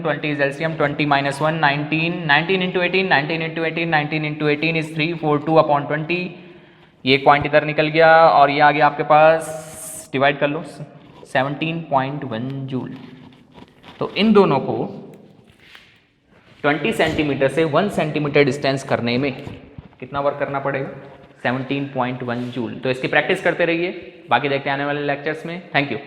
20 minus 1 19 into 18 19 into 18 is 342 upon 20, ये एक पॉइंट इधर निकल गया और ये आ गया आपके पास, डिवाइड कर लो 17.1 जूल। तो इन दोनों को 20 सेंटीमीटर से 1 सेंटीमीटर डिस्टेंस करने में कितना वर्क करना पड़ेगा 17.1 जूल। तो इसकी प्रैक्टिस करते रहिए, बाकी देखते हैं आने वाले लेक्चर्स में। Thank you.